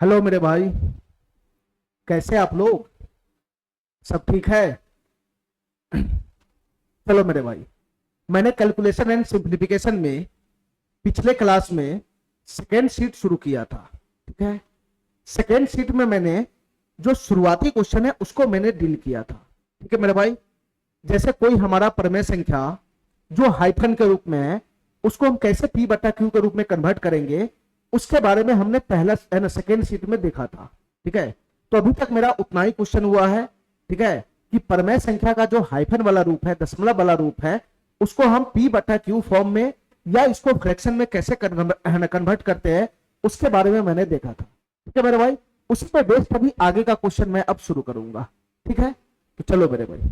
Hello मेरे भाई। कैसे आप लोग? सब ठीक है? चलो मेरे भाई, मैंने कैलकुलेशन एंड सिंप्लीफिकेशन में पिछले क्लास में सेकेंड शीट शुरू किया था। ठीक है। सेकेंड शीट में मैंने जो शुरुआती क्वेश्चन है उसको मैंने डील किया था। ठीक है मेरे भाई। जैसे कोई हमारा प्रमेय संख्या जो हाइफन के रूप में है उसको हम कैसे पी बटा क्यू के रूप में कन्वर्ट करेंगे, उसके बारे में हमने पहला सेकेंड शीट में देखा था। ठीक है। तो अभी तक मेरा उतना ही क्वेश्चन हुआ है। ठीक है। कि प्रमेय संख्या का जो हाइफन वाला रूप है, दशमलव वाला रूप है, उसको हम पी बटा क्यू फॉर्म में या इसको फ्रैक्शन में कैसे कन्वर्ट करते हैं, उसके बारे में मैंने देखा था। ठीक है मेरे भाई। उसी पे बेस्ड अभी आगे का क्वेश्चन मैं अब शुरू करूंगा। ठीक है। तो चलो मेरे भाई।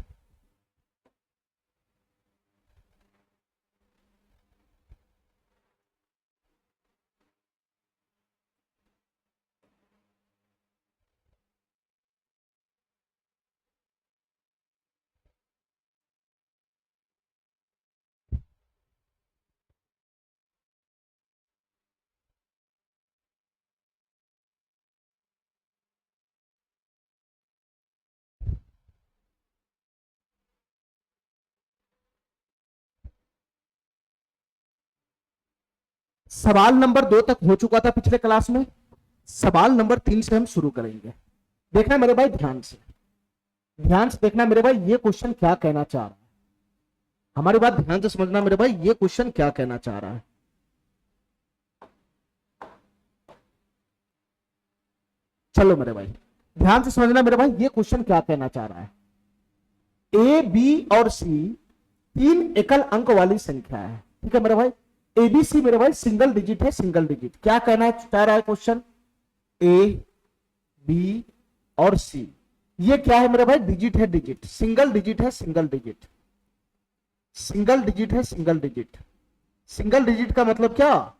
सवाल नंबर 2 तक हो चुका था पिछले क्लास में। सवाल नंबर 3 से हम शुरू करेंगे। देखना मेरे भाई ध्यान से, ध्यान से देखना मेरे भाई, ये क्वेश्चन क्या कहना चाह रहा है। हमारी बात ध्यान से समझना मेरे भाई, ये क्वेश्चन क्या कहना चाह रहा है। चलो मेरे भाई, ध्यान से समझना मेरे भाई, ये क्वेश्चन क्या कहना चाह रहा है। ए, बी और सी तीन एकल अंक वाली संख्या है। ठीक है मेरे भाई। एबीसी मेरे भाई सिंगल डिजिट है, सिंगल डिजिट। क्या कहना चाह रहा है क्वेश्चन? ए, बी और सी, ये क्या है मेरे भाई? डिजिट है, डिजिट। सिंगल डिजिट है, सिंगल डिजिट। सिंगल डिजिट है, सिंगल डिजिट। सिंगल डिजिट का मतलब क्या?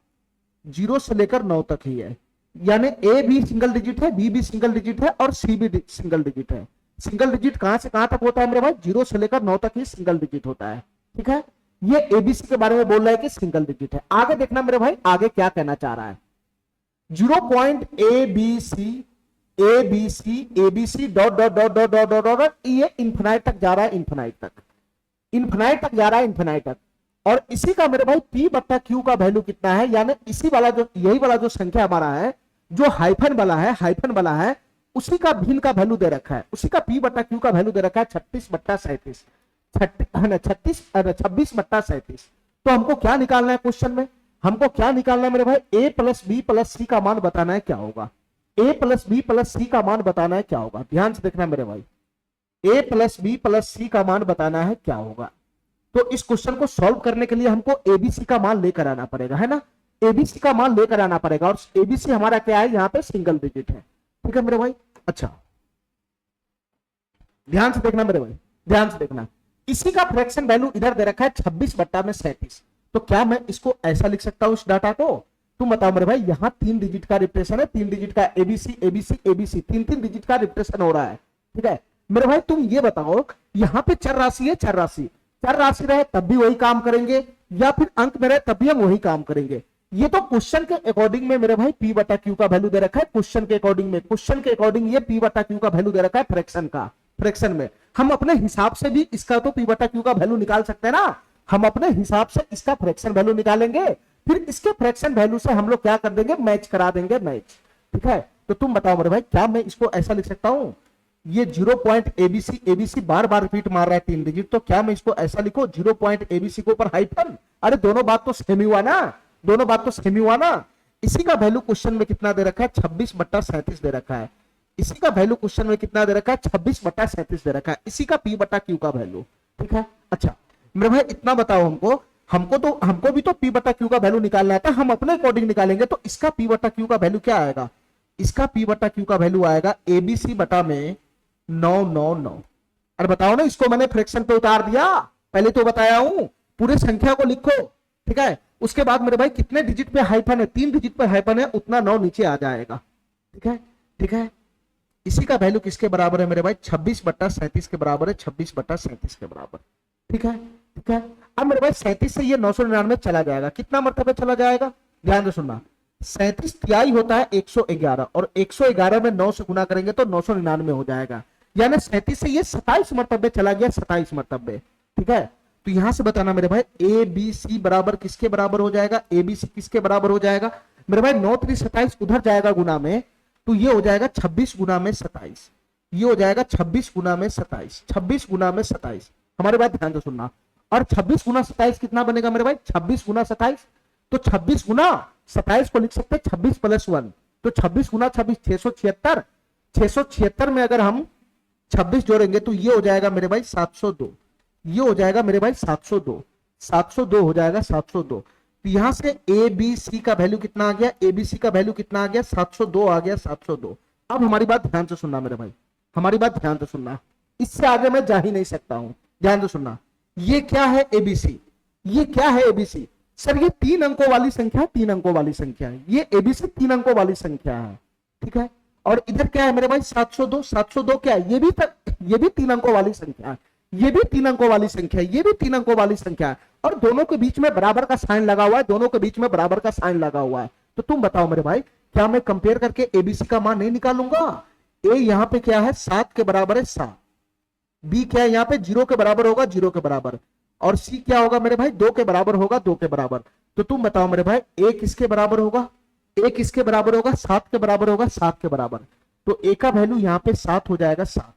0 से लेकर 9 तक ही है। यानी ए भी सिंगल डिजिट है, बी भी सिंगल डिजिट है और सी भी सिंगल डिजिट है। सिंगल डिजिट कहां से कहां तक होता है मेरे भाई? 0 से लेकर 9 तक ही सिंगल डिजिट होता है। ठीक है। ये एबीसी के बारे में बोल रहा है कि सिंगल डिजिट है। आगे देखना मेरे भाई, आगे क्या कहना चाह रहा है। 0 A B C, A B C, A B C dot dot dot dot dot dot dot, ये इन्फिनाइट तक जा रहा है, इन्फिनाइट तक, इन्फिनाइट तक जा रहा है, इन्फिनाइट तक। और इसी का मेरे भाई पी बट्टा क्यू का वैल्यू कितना है? यानी इसी वाला जो, यही वाला जो संख्या हमारा है, जो हाइफन वाला है, हाइफन वाला है, उसी का भिन्न का वैल्यू दे रखा है, उसी का पी बट्टा क्यू का वैल्यू दे रखा है 36/37, 26 36 तो हमको क्या निकालना है क्वेश्चन में? हमको क्या निकालना है मेरे भाई? ए प्लस बी प्लस सी का मान बताना है क्या होगा। ए प्लस बी प्लस सी का मान बताना है क्या होगा। ध्यान से देखना मेरे भाई, ए प्लस बी प्लस सी का मान बताना है क्या होगा। तो इस क्वेश्चन को सॉल्व करने के लिए हमको एबीसी का मान लेकर आना पड़ेगा, है ना। एबीसी का मान लेकर आना पड़ेगा और एबीसी हमारा क्या है? यहाँ पे सिंगल डिजिट है। ठीक है मेरे भाई। अच्छा, ध्यान से देखना मेरे भाई, ध्यान से देखना। इसी का फ्रैक्शन वैल्यू इधर दे रखा है 26/37। तो क्या मैं इसको ऐसा लिख सकता हूं इस डाटा को? तुम बताओ मेरे भाई, यहां 3 डिजिट का रिप्रेशन है, 3 डिजिट का एबीसी एबीसी एबीसी, 3 डिजिट का रिप्रेशन हो रहा है। ठीक है मेरे भाई, तुम ये बताओ, यहां पे चर राशि है, चर राशि, चर राशि रहे तब भी वही काम करेंगे, या फिर अंक में रहे तब भी हम वही काम करेंगे। ये तो क्वेश्चन के अकॉर्डिंग में मेरे भाई पी बटा क्यू का वैल्यू दे रखा है, क्वेश्चन के अकॉर्डिंग में, क्वेश्चन के अकॉर्डिंग ये पी बटा क्यू का वैल्यू दे रखा है फ्रैक्शन का। फ्रैक्शन में हम अपने हिसाब से भी इसका तो पी बटा क्यू का वैल्यू निकाल सकते हैं ना। हम अपने हिसाब से इसका फ्रैक्शन वैल्यू निकालेंगे, फिर इसके फ्रैक्शन वैल्यू से हम लोग क्या कर देंगे? मैच करा देंगे, मैच। ठीक है। तो तुम बताओ मेरे भाई, क्या मैं इसको ऐसा लिख सकता हूं? ये 0 एबीसी, एबीसी बार बार रिपीट मार रहा है 3 डिजिट, तो क्या मैं इसको ऐसा लिखो 0 एबीसी के ऊपर हाइफन? अरे दोनों बात तो सेम ही हुआ ना, दोनों बात तो सेम ही हुआ ना। इसी का वैल्यू क्वेश्चन में कितना दे रखा है? 26/37 दे रखा है। इसी का वैल्यू क्वेश्चन में कितना दे रखा है? 26/37 दे रखा है। इसी का पी बटा क्यू का वैल्यू। ठीक है। अच्छा मेरे भाई, इतना बताओ हमको, हमको भी तो पी बटा क्यू का वैल्यू निकालना था, हम अपने अकॉर्डिंग निकालेंगे। तो इसका पी बटा क्यू का वैल्यू क्या आएगा? इसका पी बटा क्यू का वैल्यू आएगा एबीसी बटा में 999। अरे बताओ ना, इसको मैंने फ्रैक्शन पे उतार दिया, पहले तो बताया हूं। पूरे संख्या को लिखो। ठीक है। उसके बाद मेरे भाई कितने डिजिट पे हाइफन है? 3 डिजिट पे हाइफन है, उतना 9 नीचे आ जाएगा। ठीक है। ठीक है। इसी का वैल्यू किसके बराबर है मेरे भाई? 26/37 के बराबर है, 26/37 के बराबर। ठीक है। ठीक है। अब मेरे भाई 37 से ये 999 चला जाएगा, कितना मरतबे चला जाएगा? ध्यान से सुनना, 37 तिहाई होता है 111, और 111 में 9 से गुना करेंगे तो 999 हो जाएगा, यानी 37 से ये 27 मरतबे चला गया, 27 मरतबे। ठीक है, तो यहां से बताना मेरे भाई ए बी सी बराबर किसके बराबर हो जाएगा, ए बी सी किसके बराबर हो जाएगा मेरे भाई, 9 3 27 उधर जाएगा गुना में, तो ये हो जाएगा 26 गुना में 27, ये हो जाएगा 26 गुना में 27, 26 गुना में 27। हमारे बात ध्यान से सुनना, और 26 गुना 27 कितना बनेगा मेरे भाई, 26 गुना 27, तो 26 गुना 27 को लिख सकते हैं 26 + 1, तो 26 गुना 26 676, 676 में अगर हम 26 जोड़ेंगे तो ये हो जाएगा मेरे भाई 702, ये हो जाएगा मेरे भाई 702, 702 हो जाएगा 702। तो यहां से ए बी सी का वैल्यू कितना आ गया, ए बी सी का वैल्यू कितना आ गया, 702 आ गया, 702। अब हमारी बात ध्यान से सुनना मेरे भाई, हमारी बात ध्यान से सुनना, इससे आगे मैं जा ही नहीं सकता हूं, ध्यान से सुनना। ये क्या है एबीसी, ये क्या है एबीसी, सर ये 3 अंकों वाली संख्या, 3 अंकों वाली संख्या है, ये एबीसी 3 अंकों वाली संख्या है। ठीक है, और इधर क्या है मेरे भाई 702, 702 क्या है, ये भी 3 अंकों वाली संख्या है, ये भी 3 अंकों वाली संख्या है, ये भी 3 अंकों वाली संख्या है, और दोनों के बीच में बराबर का साइन लगा हुआ है, दोनों के बीच में बराबर का साइन लगा हुआ है। तो तुम बताओ मेरे भाई, क्या मैं कंपेयर करके एबीसी का मान नहीं निकालूंगा? ए यहाँ पे क्या है 7 के बराबर है 7, बी क्या है यहाँ पे 0 के बराबर होगा 0 के बराबर, और सी क्या होगा मेरे भाई 2 के बराबर होगा 2 के बराबर। तो तुम बताओ मेरे भाई ए किसके बराबर होगा, ए किसके बराबर होगा 7 के बराबर होगा, 7 के बराबर। तो ए का वैल्यू यहाँ पे 7 हो जाएगा 7।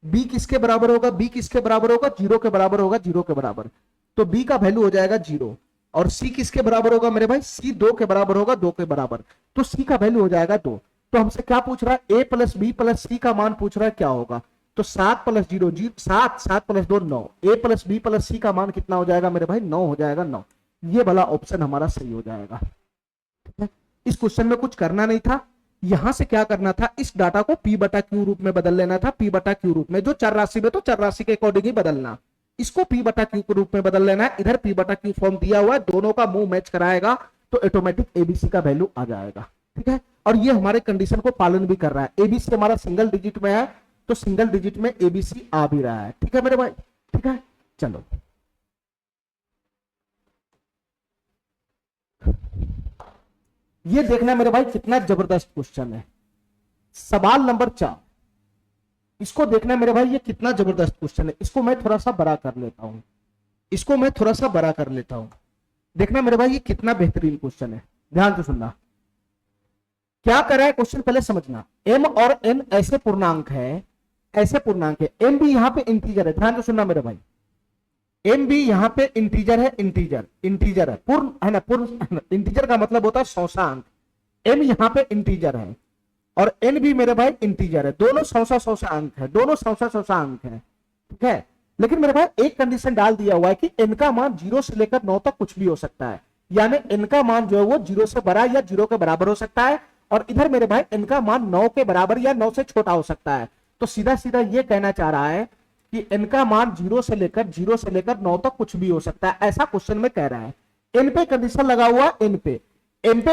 बी किसके बराबर होगा, बी किसके बराबर होगा 0 के बराबर होगा 0 के बराबर, तो बी का वैल्यू हो जाएगा 0। और सी किसके बराबर होगा मेरे भाई, सी 2 के बराबर होगा 2 के बराबर, तो सी का वैल्यू हो जाएगा 2। तो हमसे क्या पूछ रहा है, ए प्लस बी प्लस सी का मान पूछ रहा है, क्या होगा? तो 7 + 0 7, 7 + 2 9, ए प्लस बी प्लस सी का मान कितना हो जाएगा मेरे भाई 9 हो जाएगा 9। ये वाला ऑप्शन हमारा सही हो जाएगा। ठीक है, इस क्वेश्चन में कुछ करना नहीं था, यहां से क्या करना था, इस डाटा को P/Q रूप में बदल लेना था, P/Q रूप में, जो चर राशि में तो चर राशि के अकॉर्डिंग ही बदलना, इसको P/Q के रूप में बदल लेना है। इधर P/Q फॉर्म दिया हुआ है, दोनों का मुंह मैच कराएगा तो ऑटोमेटिक एबीसी का वैल्यू आ जाएगा। ठीक है, और ये हमारे कंडीशन को पालन भी कर रहा है, एबीसी हमारा सिंगल डिजिट में है तो सिंगल डिजिट में एबीसी आ भी रहा है। ठीक है मेरे भाई, ठीक है, चलो ये देखना मेरे भाई कितना जबरदस्त क्वेश्चन है, सवाल नंबर 4, इसको देखना मेरे भाई ये कितना जबरदस्त क्वेश्चन है। इसको मैं थोड़ा सा बड़ा कर लेता हूं, इसको मैं थोड़ा सा बड़ा कर लेता हूं, देखना मेरे भाई ये कितना बेहतरीन क्वेश्चन है, ध्यान से सुनना। क्या कर रहा है क्वेश्चन पहले समझना, m और n ऐसे पूर्णांक है, ऐसे पूर्णांक है, m भी यहाँ पे इंटीजर है, ध्यान से सुनना मेरे भाई, m भी यहाँ पे इंटीजर है, इंटीजर है, पूर्ण है ना, पूर्ण इंटीजर का मतलब होता है सौसांक, m यहाँ पे इंटीजर है और n भी मेरे भाई इंटीजर है, दोनों सौसा अंक है, दोनों सौसा अंक है। ठीक है, लेकिन मेरे भाई एक कंडीशन डाल दिया हुआ है कि n का मान 0 से लेकर 9 तक कुछ भी हो सकता है, यानी n का मान जो है वो 0 से बड़ा या 0 के बराबर हो सकता है, और इधर मेरे भाई n का मान 9 के बराबर या 9 से छोटा हो सकता है। तो सीधा सीधा ये कहना चाह रहा है कि n का मान 0 से लेकर 9 तक कुछ भी हो सकता है, ऐसा क्वेश्चन में कह रहा है। n पे कंडीशन लगा हुआ, n पे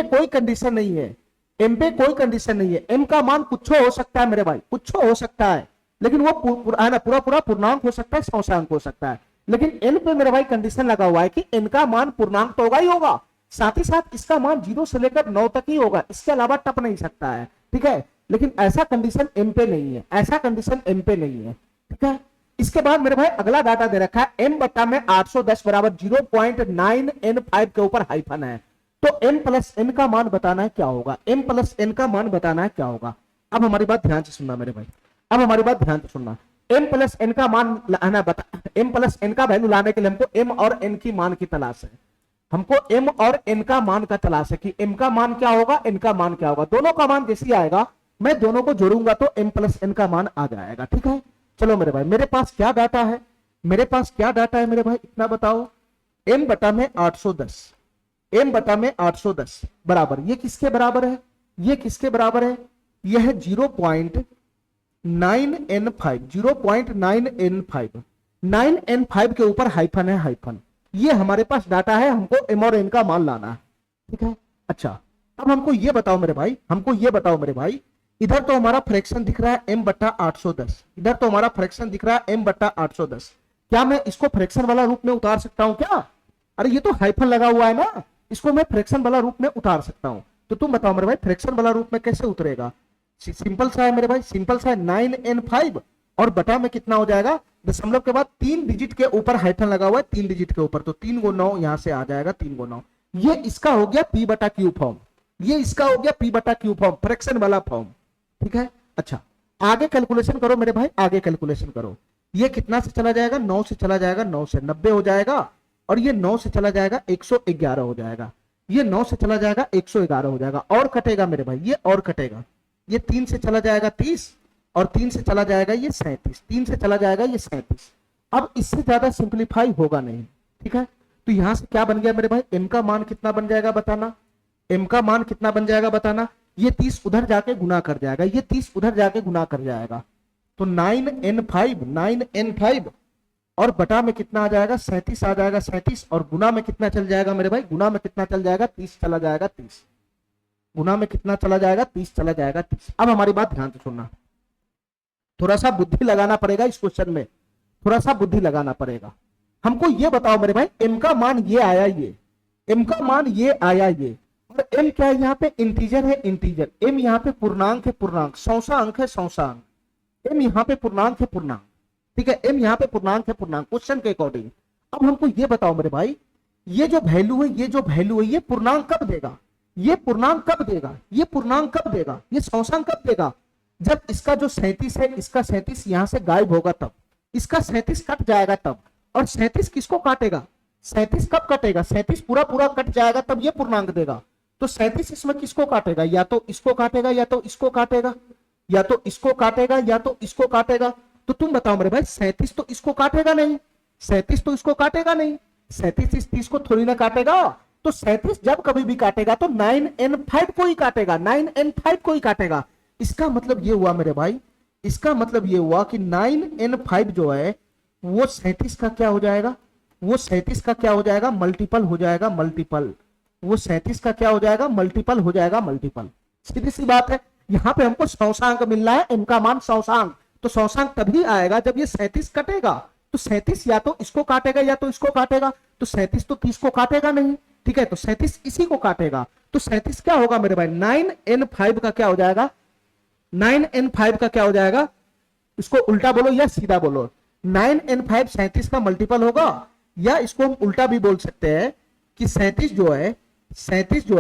कोई कंडीशन नहीं है, m पे कोई कंडीशन नहीं है, m का मान कुछ हो सकता है मेरे भाई, कुछ हो सकता है, लेकिन वो पूरा पूर्णांक हो सकता है, सौसांक हो सकता है, लेकिन n पे मेरे भाई कंडीशन लगा हुआ है कि n का मान पूर्णांक तो होगा ही होगा, साथ ही साथ इसका मान 0 से लेकर 9 तक ही होगा, इसके अलावा टप नहीं सकता है। ठीक है, लेकिन ऐसा कंडीशन m पे नहीं है, ऐसा कंडीशन m पे नहीं है। ठीक है, इसके बाद मेरे भाई अगला डाटा दे रखा है m बटा में 810 बराबर 0.9n5 के ऊपर हाइफन है, तो m प्लस n का मान बताना है क्या होगा, m प्लस n का मान बताना है क्या होगा। अब हमारी बात ध्यान से सुनना मेरे भाई, अब हमारी बात ध्यान से सुनना, m प्लस n का मान लाना m प्लस n का वैल्यू लाने के लिए हमको m और n की मान की तलाश है, हमको m और n का मान का तलाश है कि m का मान क्या होगा, n का मान क्या होगा, दोनों का मान जैसे आएगा मैं दोनों को जोड़ूंगा तो m प्लस n का मान आ जाएगा। ठीक है, चलो मेरे भाई मेरे पास क्या डाटा है, मेरे पास क्या डाटा है मेरे भाई, इतना बताओ, m बटा में 810, m बटा में 810 बराबर, ये किसके बराबर है, ये किसके बराबर है, यह है 0.9n5, 0.9n5, 9n5 के ऊपर हाइफन है, हाइफन, ये हमारे पास डाटा है, हमको m और n का मान लाना है। ठीक है, अच्छा अब हमको ये बताओ मेरे भाई, हमको ये बताओ मेरे भाई, इधर तो हमारा फ्रैक्शन दिख रहा है m बटा 810, इधर तो हमारा फ्रैक्शन दिख रहा है m बटा 810, क्या मैं इसको फ्रैक्शन वाला रूप में उतार सकता हूं क्या? अरे ये तो हाइफन लगा हुआ है ना, इसको मैं फ्रैक्शन वाला रूप में उतार सकता हूं। तो तुम बताओ मेरे भाई फ्रैक्शन वाला रूप में कैसे उतरेगा? सिंपल सा है मेरे भाई, सिंपल सा है, 9n5 और बटा में कितना हो जाएगा, दशमलव के बाद 3 डिजिट के ऊपर हाइफन लगा हुआ है, 3 डिजिट के ऊपर, तो 3 गो 9 यहां से आ जाएगा, 3 गो 9। ये इसका हो गया p बटा क्यू फॉर्म, ये इसका हो गया p बटा क्यू फॉर्म, फ्रैक्शन वाला फॉर्म। ठीक है, अच्छा आगे कैलकुलेशन करो मेरे भाई, आगे कैलकुलेशन करो। ये कितना से चला जाएगा, 9 से चला जाएगा, 9 से 90 हो जाएगा, और ये 9 से चला जाएगा 111 हो जाएगा, ये 9 से चला जाएगा 111 हो जाएगा, और कटेगा मेरे भाई, ये और कटेगा, ये 3 से चला जाएगा 30, और 3 से चला जाएगा ये 37, 3 से चला जाएगा ये 37। अब इससे ज्यादा सिंप्लीफाई होगा नहीं। ठीक है, तो यहां से क्या बन गया मेरे भाई, m का मान कितना बन जाएगा बताना, m का मान कितना बन जाएगा बताना, ये 30 उधर जाके गुना कर जाएगा, ये 30 उधर जाके गुना कर जाएगा, तो 9n5 और बटा में कितना आ जाएगा, 37 आ जाएगा, 37, और गुना में कितना चल जाएगा मेरे भाई, गुना में कितना चल जाएगा, 30 चला जाएगा, 30 गुना में कितना चला जाएगा, 30 चला जाएगा, 30। अब हमारी बात ध्यान से सुनना, थोड़ा सा बुद्धि लगाना पड़ेगा इस क्वेश्चन में, थोड़ा सा बुद्धि लगाना पड़ेगा। हमको ये बताओ मेरे भाई, m का मान ये आया, ये m का मान ये आया, ये और m क्या है, यहाँ पे इंटीजर है, इंटीजर, m यहाँ पे पूर्णांक है, पूर्णांक, सौसा अंक है, सौसा अंक, m यहाँ पे पूर्णांक है, पूर्णांक। ठीक है, m यहाँ पे पूर्णांक है, पूर्णांक, क्वेश्चन के अकॉर्डिंग। अब हमको ये बताओ मेरे भाई, ये जो वैल्यू है, ये जो वैल्यू है, ये पूर्णांक कब देगा, ये पूर्णांक कब देगा, ये पूर्णांक कब देगा, ये सौसांक कब देगा, जब इसका जो 37 है, इसका 37 यहां से गायब होगा तब, इसका 37 कट जाएगा तब, और 37 किसको काटेगा, 37 कब कटेगा, 37 पूरा पूरा कट जाएगा तब ये पूर्णांक देगा। तो 37 इसमें किसको काटेगा, या तो इसको काटेगा, या तो इसको काटेगा, या तो इसको काटेगा, या तो इसको काटेगा। तो तुम बताओ मेरे भाई, 37 तो इसको काटेगा नहीं, 37 तो इसको काटेगा नहीं, 37 इस 30 को थोड़ी ना काटेगा, तो 37 जब कभी भी काटेगा तो 9n5 को ही काटेगा, 9n5 को ही काटेगा। इसका मतलब ये हुआ मेरे भाई, इसका मतलब ये हुआ कि 9n5 जो है वो 37 का क्या हो जाएगा, वो 37 का क्या हो जाएगा, मल्टीपल हो जाएगा, मल्टीपल, वो 37 का क्या हो जाएगा, मल्टीपल हो जाएगा, मल्टीपल। सीधी सी बात है, यहाँ पे हमको सौसांक मिल रहा है, m का मान सौसांक, तो सौसांक तभी आएगा जब ये 37 कटेगा, तो 37 या तो इसको काटेगा या तो इसको काटेगा, तो 37 तो 30 को काटेगा नहीं। ठीक है, तो 37 इसी को काटेगा, तो 37 क्या होगा मेरे भाई, 9n5 का क्या हो जाएगा, 9n5 का क्या हो जाएगा, इसको उल्टा बोलो या सीधा बोलो, 9n5 37 का मल्टीपल होगा, या इसको हम उल्टा भी बोल सकते हैं कि 37 जो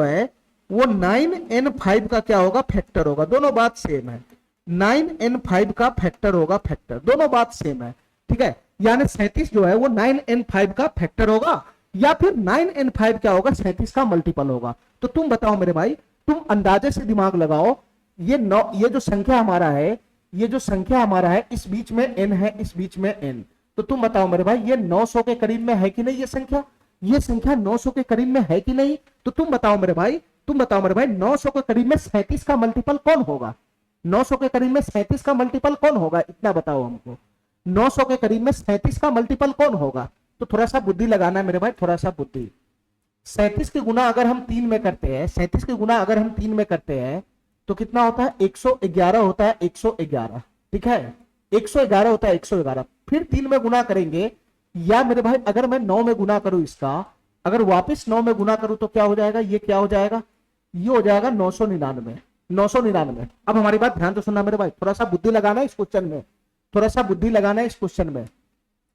है वो 9n5 का क्या होगा, फैक्टर होगा। दोनों बात सेम है, 9n5 का फैक्टर होगा, फैक्टर, दोनों बात सेम है। ठीक है, यानी 37 जो है वो 9n5 का फैक्टर होगा, या फिर 9n5 क्या होगा, 37 का मल्टीपल होगा। तो तुम बताओ मेरे भाई, तुम अंदाजे से दिमाग लगाओ, ये जो संख्या हमारा है, ये जो संख्या हमारा है, इस बीच में n है, इस बीच में n, तो तुम बताओ मेरे भाई, ये 900 के करीब में है कि नहीं, ये संख्या 900 के करीब में है कि नहीं। तो तुम बताओ मेरे भाई, 900 के करीब में 37 का मल्टीपल कौन होगा, 900 के करीब में 37 का मल्टीपल कौन होगा, इतना बताओ हमको, 900 के करीब में 37 का मल्टीपल कौन होगा। तो थोड़ा सा बुद्धि लगाना है मेरे भाई, थोड़ा सा बुद्धि। 37 के गुना अगर हम 3 में करते हैं, 37 के गुना अगर हम 3 में करते हैं तो कितना होता है, 111 होता है, 111। ठीक है, 111 होता है, 111, फिर 3 में गुना करेंगे, या मेरे भाई अगर मैं 9 में गुना करूं इसका, अगर वापस 9 में गुना करूं तो क्या हो जाएगा, ये क्या हो जाएगा, ये हो जाएगा 999, 999। अब हमारी बात ध्यान से सुनना मेरे भाई, थोड़ा सा बुद्धि लगाना है इस क्वेश्चन में, थोड़ा सा बुद्धि लगाना है इस क्वेश्चन में।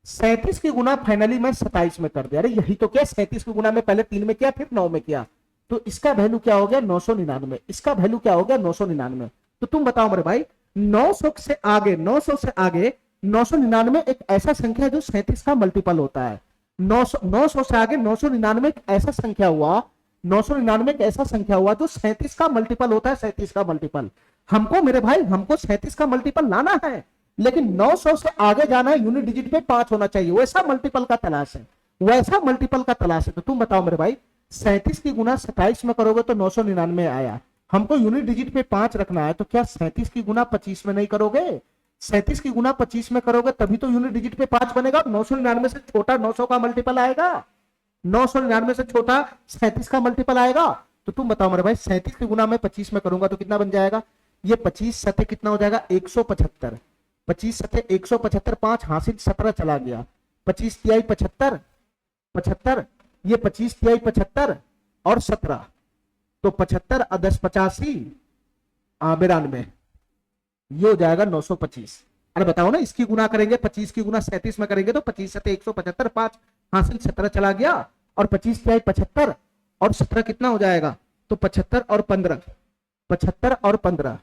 37 की गुना फाइनली मैं 27 में कर दिया, अरे यही तो क्या, 37 की गुना में पहले 3 में किया फिर 9 में किया, तो इसका वैल्यू क्या हो गया, 999, इसका वैल्यू क्या हो गया, 999। तो तुम बताओ मेरे भाई, 900 से आगे 999 एक ऐसा संख्या है जो 37 का मल्टीपल होता है। 900 से आगे 999 एक ऐसा संख्या हुआ, 999 एक ऐसा संख्या हुआ जो 37 का मल्टीपल होता है, 37 का मल्टीपल। हमको मेरे भाई, हमको 37 का मल्टीपल लाना है, लेकिन 900 से आगे जाना है, यूनिट डिजिट पे 5 होना चाहिए, वैसा मल्टीपल का तलाश है, वैसा मल्टीपल का तलाश है। तो तुम बताओ मेरे भाई, 37 की गुना 27 में करोगे तो 999 आया, हमको यूनिट डिजिट पे 5 रखना है, तो क्या 37 की गुना 25 में नहीं करोगे, 37 की गुना 25 में करोगे तभी तो यूनिट डिजिट पे 5 बनेगा। 999 से छोटा 900 का मल्टीपल आएगा, 999 से छोटा 37 का मल्टीपल आएगा। तो तुम बताओ मेरे भाई, 37 की गुना मैं 25 में करूंगा तो कितना बन जाएगा, ये 25 सतह कितना हो जाएगा, 175, 25 सतह 175, 5 हासिल 17 चला गया, 25 तिहाई 75, 75, ये 25 तिहाई 75 और 17, तो 75 और 10 85 92, ये हो जाएगा 925। अरे बताओ ना, इसकी गुना करेंगे 25 की गुना 37 में करेंगे तो 25 से 175, 5 हासिल 17 चला गया, और 25 क्या है 75, और 17 कितना हो जाएगा, तो 75 और 15, 75 और 15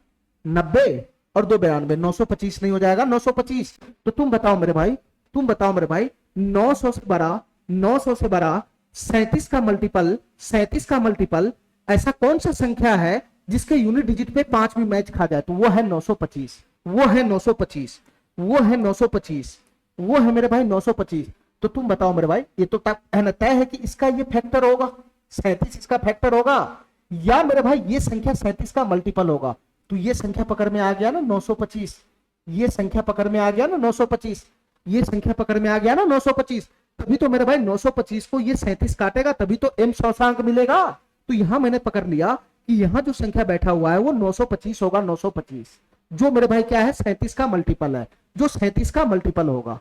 90, और 2 92, 925 नहीं हो जाएगा 925। तो तुम बताओ मेरे भाई, तुम बताओ मेरे भाई, 900 से बड़ा, 900 से बड़ा 37 का मल्टीपल, 37 का मल्टीपल ऐसा कौन सा संख्या है जिसके यूनिट डिजिट पे 5 भी मैच खा जाए, तो वो है 925, वो है 925, वो है 925, वो है मेरे भाई 925। तो तुम बताओ मेरे भाई, ये तो है ना, तय है कि इसका ये फैक्टर होगा, 37 इसका फैक्टर होगा, या मेरे भाई ये संख्या 37 का मल्टीपल होगा। तो ये संख्या पकड़ में आ गया ना 925, ये संख्या पकड़ में आ गया ना 925, ये संख्या पकड़ में आ गया ना 925। तभी तो मेरे भाई 925 को ये 37 काटेगा, तभी तो m सौसांक मिलेगा। तो यहां मैंने पकड़ लिया कि यहां जो संख्या बैठा हुआ है वो 925 होगा, 925 जो मेरे भाई क्या है 37 का मल्टीपल है, जो 37 का मल्टीपल होगा।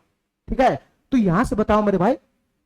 ठीक है, तो यहां से बताओ मेरे भाई,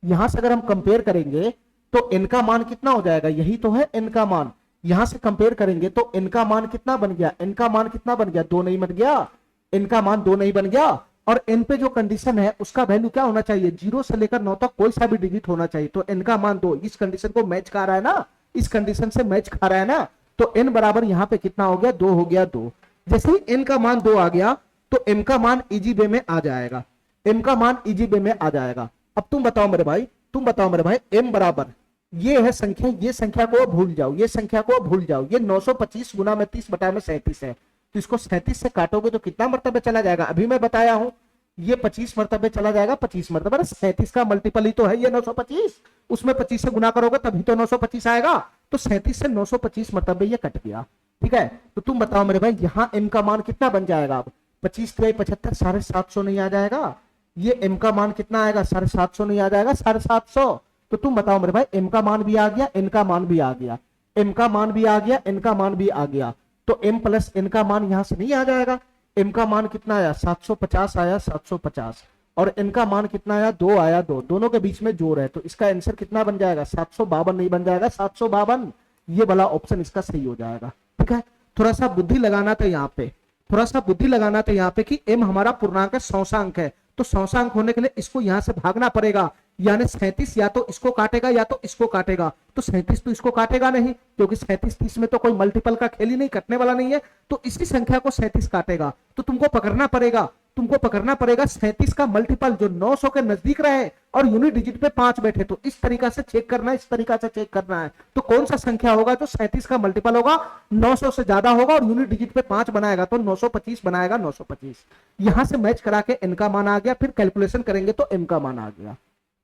यहां से अगर हम कंपेयर करेंगे तो n का मान कितना हो जाएगा, यही तो है n का मान। यहां से कंपेयर करेंगे तो n का मान कितना बन गया, n का मान कितना बन गया, 2 नहीं बन गया, n का मान 2 नहीं बन गया। और n पे जो कंडीशन है उसका वैल्यू क्या होना चाहिए, 0 से लेकर 9 तक कोई सा भी डिजिट होना चाहिए। तो n का मान 2 इस कंडीशन को मैच खा रहा है ना, इस कंडीशन से मैच खा रहा है ना, तो n बराबर यहां पे कितना हो गया, 2 हो गया 2। जैसे ही n का मान 2 आ गया तो m का मान इजी वे में आ जाएगा, m का मान इजी वे में आ जाएगा। अब तुम बताओ मेरे भाई, तुम बताओ मेरे भाई, m बराबर ये है संख्या, ये संख्या को भूल जाओ, ये संख्या को भूल जाओ, ये 925 गुना में 30 बटा में 37 है। तो इसको 37 से काटोगे तो कितना मर्तबे चला जाएगा, अभी मैं बताया हूं, ये 25 मर्तबे चला जाएगा, 25 मर्तबे, 37 का मल्टीपल ही तो है ये 925, उसमें 25 से गुना करोगे तभी तो 925 आएगा। तो 37 से 925 मर्तबे ये कट गया। ठीक है, तो तुम बताओ मेरे भाई, यहाँ m का मान कितना बन जाएगा, अब 25 3 75, 750 नहीं आ जाएगा, ये m का मान कितना आएगा, 750 नहीं आ जाएगा, 750। तो तुम बताओ मेरे भाई, m का मान भी आ गया, n का मान भी आ गया, m का मान भी आ गया, n का मान भी आ गया, तो m प्लस n का मान यहां से नहीं आ जाएगा। m का मान कितना आया, 750 आया, 750, और n का मान कितना आया, 2 आया, 2, दोनों के बीच में जोड़ है, तो इसका आंसर कितना बन जाएगा, 752 नहीं बन जाएगा, 752, ये वाला ऑप्शन इसका सही हो जाएगा। ठीक है, थोड़ा सा बुद्धि लगाना था यहाँ पे, थोड़ा सा बुद्धि लगाना था यहाँ पे कि m हमारा पूर्णांक है, सौसांक है, तो सौसांक होने के लिए इसको यहां से भागना पड़ेगा, यानी 37 या तो इसको काटेगा या तो इसको काटेगा, तो 37 तो इसको काटेगा नहीं, क्योंकि 37 30 में तो कोई मल्टीपल का खेल ही नहीं, कटने वाला नहीं है, तो इसी संख्या को 37 काटेगा। तो तुमको पकड़ना पड़ेगा, तुमको पकड़ना पड़ेगा 37 का मल्टीपल जो 900 के नजदीक रहे और यूनिट डिजिट पे 5 बैठे, तो इस तरीका से चेक करना है, इस तरीका से चेक करना है। तो कौन सा संख्या होगा जो 37 का मल्टीपल होगा, 900 से ज्यादा होगा और यूनिट डिजिट पे 5 बनाएगा, तो 925 बनाएगा, 925। यहां से मैच करा के n का मान आ गया, फिर कैलकुलेशन करेंगे तो m का मान आ गया।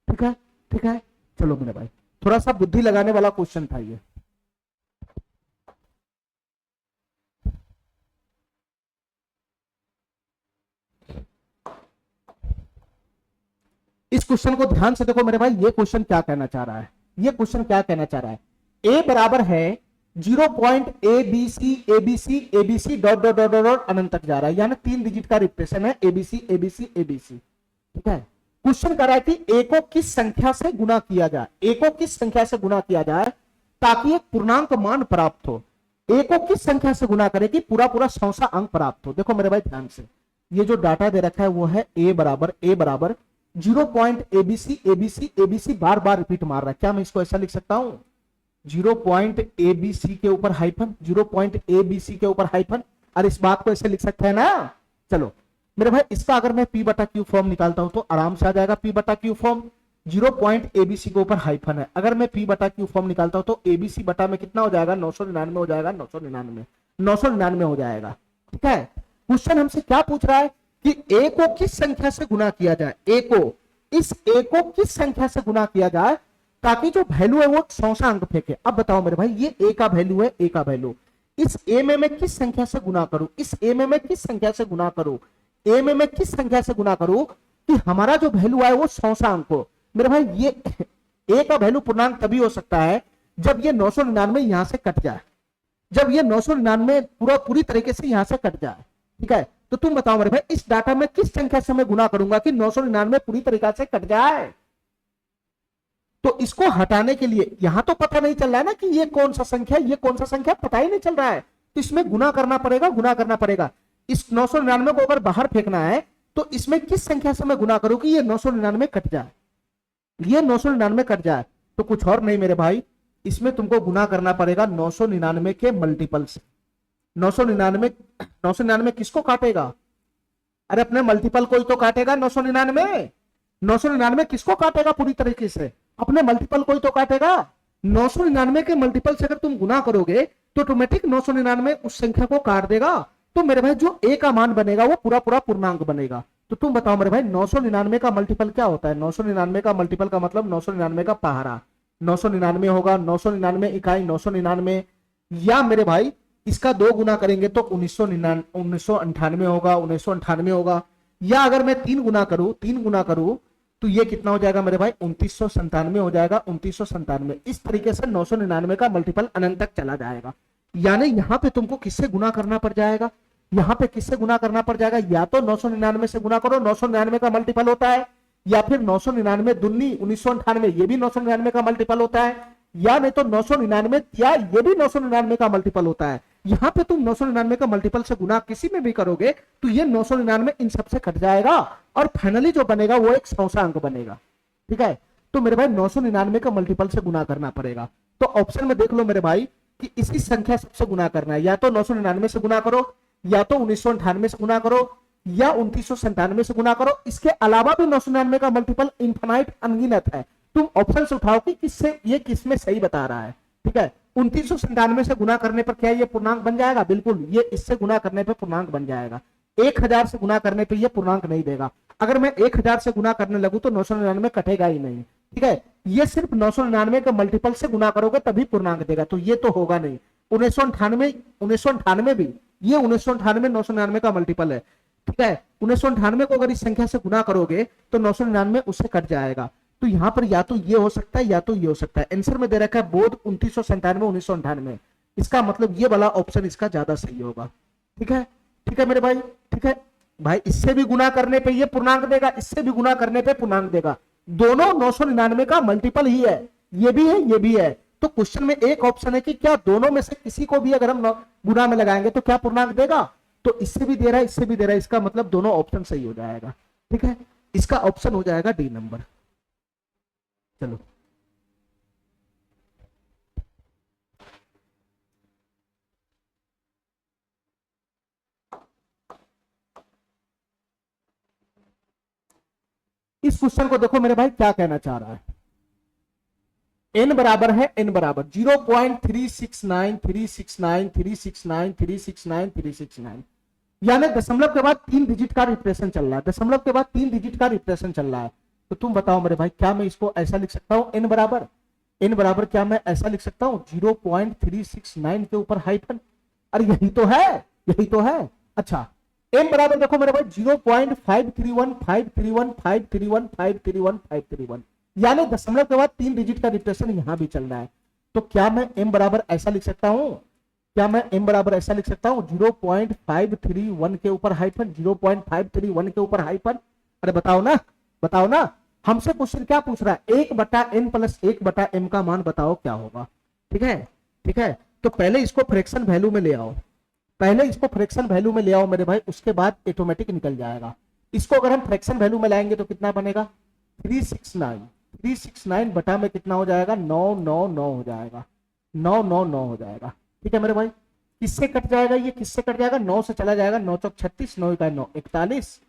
ठीक है, ठीक है, चलो मेरे भाई, थोड़ा सा बुद्धि लगाने वाला क्वेश्चन था ये। इस क्वेश्चन को ध्यान से देखो मेरे भाई, ये क्वेश्चन क्या कहना चाह रहा है, ये क्वेश्चन क्या कहना चाह रहा है, a बराबर है 0.abc abc abc dot dot dot dot अनंत तक जा रहा है, यानी 3 डिजिट का रिप्रेजेंटेशन है abc abc abc। ठीक है, क्वेश्चन कर रहा है कि a को किस संख्या से गुना किया जाए, a को किस संख्या से गुना किया जाए ताकि एक पूर्णांक मान प्राप्त हो, a को किस संख्या से गुना करे कि पूरा पूरा सौसा अंक प्राप्त हो। देखो मेरे भाई ध्यान से, ये जो डाटा दे रखा है वो है a बराबर 0.abc abc abc बार बार रिपीट मार रहा है, क्या मैं इसको ऐसा लिख सकता हूं, 0.abc के ऊपर हाइफन, 0.abc के ऊपर हाइफन, और इस बात को ऐसे लिख सकते हैं ना। चलो मेरे भाई, इसका अगर मैं p बटा क्यू फॉर्म निकालता हूं तो आराम से आ जाएगा p बटा क्यू फॉर्म, 0.abc के ऊपर हाइफन है, अगर मैं p बटा क्यू फॉर्म निकालता हूं तो abc बटा में कितना हो जाएगा, 999 हो जाएगा, 999 हो जाएगा। ठीक है, क्वेश्चन हमसे क्या पूछ रहा है कि a को किस संख्या से गुना किया जाए, a को किस संख्या से गुना किया जाए ताकि जो वैल्यू है वो सौसा अंक फेंके। अब बताओ मेरे भाई, ये a का वैल्यू है, a का वैल्यू, इस a में मैं किस संख्या से गुना करूं, इस a में मैं किस संख्या से गुना करूं, a में मैं किस संख्या से गुना करूं कि हमारा जो वैल्यू है वो सौसा अंक हो। मेरे भाई ये a का वैल्यू पूर्णांक तभी हो सकता है जब ये 999 यहां से कट जाए, जब ये 999 पूरी तरीके से यहां से कट जाए। ठीक है, तो तुम बताओ मेरे भाई, इस डाटा में किस संख्या से मैं गुना करूंगा कि 999 पूरी तरीका से कट जाए। तो इसको हटाने के लिए यहां तो पता नहीं चल रहा है ना कि ये कौन सा संख्या, ये कौन सा संख्या, पता ही नहीं चल रहा है, तो इसमें गुना करना पड़ेगा, गुना करना पड़ेगा। इस 999 को अगर बाहर फेंकना है तो इसमें किस संख्या से मैं गुना करूं कि ये 999 कट जाए, ये 999 कट जाए। तो कुछ और नहीं मेरे भाई, इसमें तुमको गुना करना पड़ेगा 999 के मल्टीपल से। 999 999 किसको काटेगा, अरे अपने मल्टीपल को ही तो काटेगा 999। 999 किसको काटेगा पूरी तरीके से, अपने मल्टीपल को ही तो काटेगा। 999 के मल्टीपल से अगर तुम गुना करोगे तो ऑटोमेटिक 999 उस संख्या को काट देगा। तो मेरे भाई जो ए का मान बनेगा वो पूरा पूरा पूर्णांक बनेगा। तो तुम बताओ मेरे भाई 999 का मल्टीपल क्या होता है, 999 का मल्टीपल का मतलब 999 का पहाड़ा, 999 होगा, 999 इकाई 999, या मेरे भाई इसका 2 गुना करेंगे तो 1998 होगा, 1998 होगा, या अगर मैं 3 गुना करूं, 3 गुना करूं तो ये कितना हो जाएगा मेरे भाई 2997 हो जाएगा, 2997। इस तरीके से 999 का मल्टीपल अनंत तक चला जाएगा। यानी यहां पे तुमको किससे गुना करना पड़ जाएगा, यहां पे किससे गुना करना पड़ जाएगा, या तो 999 से गुना करो, 999 का मल्टीपल होता है, या फिर 999 दूनी 1998 ये भी 999 का मल्टीपल होता है, या नहीं तो 999 या ये भी 999 का मल्टीपल होता है। यहां पे तुम 999 का मल्टीपल से गुना किसी में भी करोगे तो ये 999 इन सबसे कट जाएगा और फाइनली जो बनेगा वो एक सौसा अंक बनेगा। ठीक है, तो मेरे भाई 999 का मल्टीपल से गुना करना पड़ेगा। तो ऑप्शन में देख लो मेरे भाई कि इसी संख्या सबसे गुना करना है, या तो 999 से गुना करो, या तो 1998 से गुना करो, या 2997 से गुना करो। इसके अलावा भी 999 का मल्टीपल इनफाइनाइट अनगिनत है। तुम ऑप्शन से उठाओ कि किससे ये किसमें सही बता रहा है। ठीक है, 2997 से गुना करने पर क्या ये पूर्णांक बन जाएगा, बिल्कुल ये इससे गुना करने पर पूर्णांक बन जाएगा। 1000 से गुना करने पर ये पूर्णांक नहीं देगा। अगर मैं 1000 से गुना करने लगूं तो 999 कटेगा ही नहीं। ठीक है, ये सिर्फ 999 के मल्टीपल से गुना करोगे तभी पूर्णांक देगा, तो ये तो होगा नहीं। 1998 भी, ये 1998 999 का मल्टीपल है। ठीक है, 1998 को अगर इस संख्या से गुना करोगे तो 999 उससे कट जाएगा। तो यहां पर या तो ये हो सकता है या तो ये हो सकता है। आंसर में दे रखा है बोध 2997 1998, इसका मतलब ये वाला ऑप्शन इसका ज्यादा सही होगा। ठीक है, ठीक है मेरे भाई, ठीक है भाई, इससे भी गुना करने पे ये पूर्णांक देगा, इससे भी गुना करने पे पूर्णांक देगा। दोनों 999 का मल्टीपल ही है, ये भी है ये भी है। तो क्वेश्चन में एक ऑप्शन है कि क्या दोनों में से किसी को भी अगर हम गुना में लगाएंगे तो क्या पूर्णांक देगा, तो इससे भी दे रहा है इससे भी दे रहा है, इसका मतलब दोनों ऑप्शन सही हो जाएगा। ठीक है, इसका ऑप्शन हो जाएगा डी नंबर। चलो इस क्वेश्चन को देखो मेरे भाई क्या कहना चाह रहा है। n बराबर है, n बराबर 0.369 यानी दशमलव के बाद 3 डिजिट का रिप्रेजेंट चल रहा है, दशमलव के बाद 3 डिजिट का रिप्रेजेंट चल रहा है। तो तुम बताओ मेरे भाई क्या मैं इसको ऐसा लिख सकता हूं, n बराबर क्या मैं ऐसा लिख सकता हूं 0.369 के ऊपर हाइफन, अरे यही तो है, यही तो है। अच्छा m बराबर देखो मेरे भाई 0.531 यानी दशमलव के बाद 3 डिजिट का रिप्रेजेंट यहां भी चल रहा है। तो क्या मैं m बराबर ऐसा लिख सकता हूं, क्या मैं m बराबर ऐसा लिख सकता हूं 0.531 के ऊपर हाइफन, 0.531 के ऊपर हाइफन। अरे बताओ ना, बताओ ना, हमसे क्वेश्चन क्या पूछ रहा है, 1/n प्लस 1/m का मान बताओ क्या होगा। ठीक है, ठीक है, तो पहले इसको फ्रैक्शन वैल्यू में ले आओ, पहले इसको फ्रैक्शन वैल्यू में ले आओ मेरे भाई, उसके बाद ऑटोमेटिक निकल जाएगा। इसको अगर हम फ्रैक्शन वैल्यू में लाएंगे तो कितना बनेगा 369 बटा में कितना हो जाएगा 999 हो जाएगा, 999 हो जाएगा। ठीक है मेरे भाई, किससे कट जाएगा ये, किससे कट जाएगा, 9 से चला जाएगा 9 चौक 36, 9 इकाई 9 41।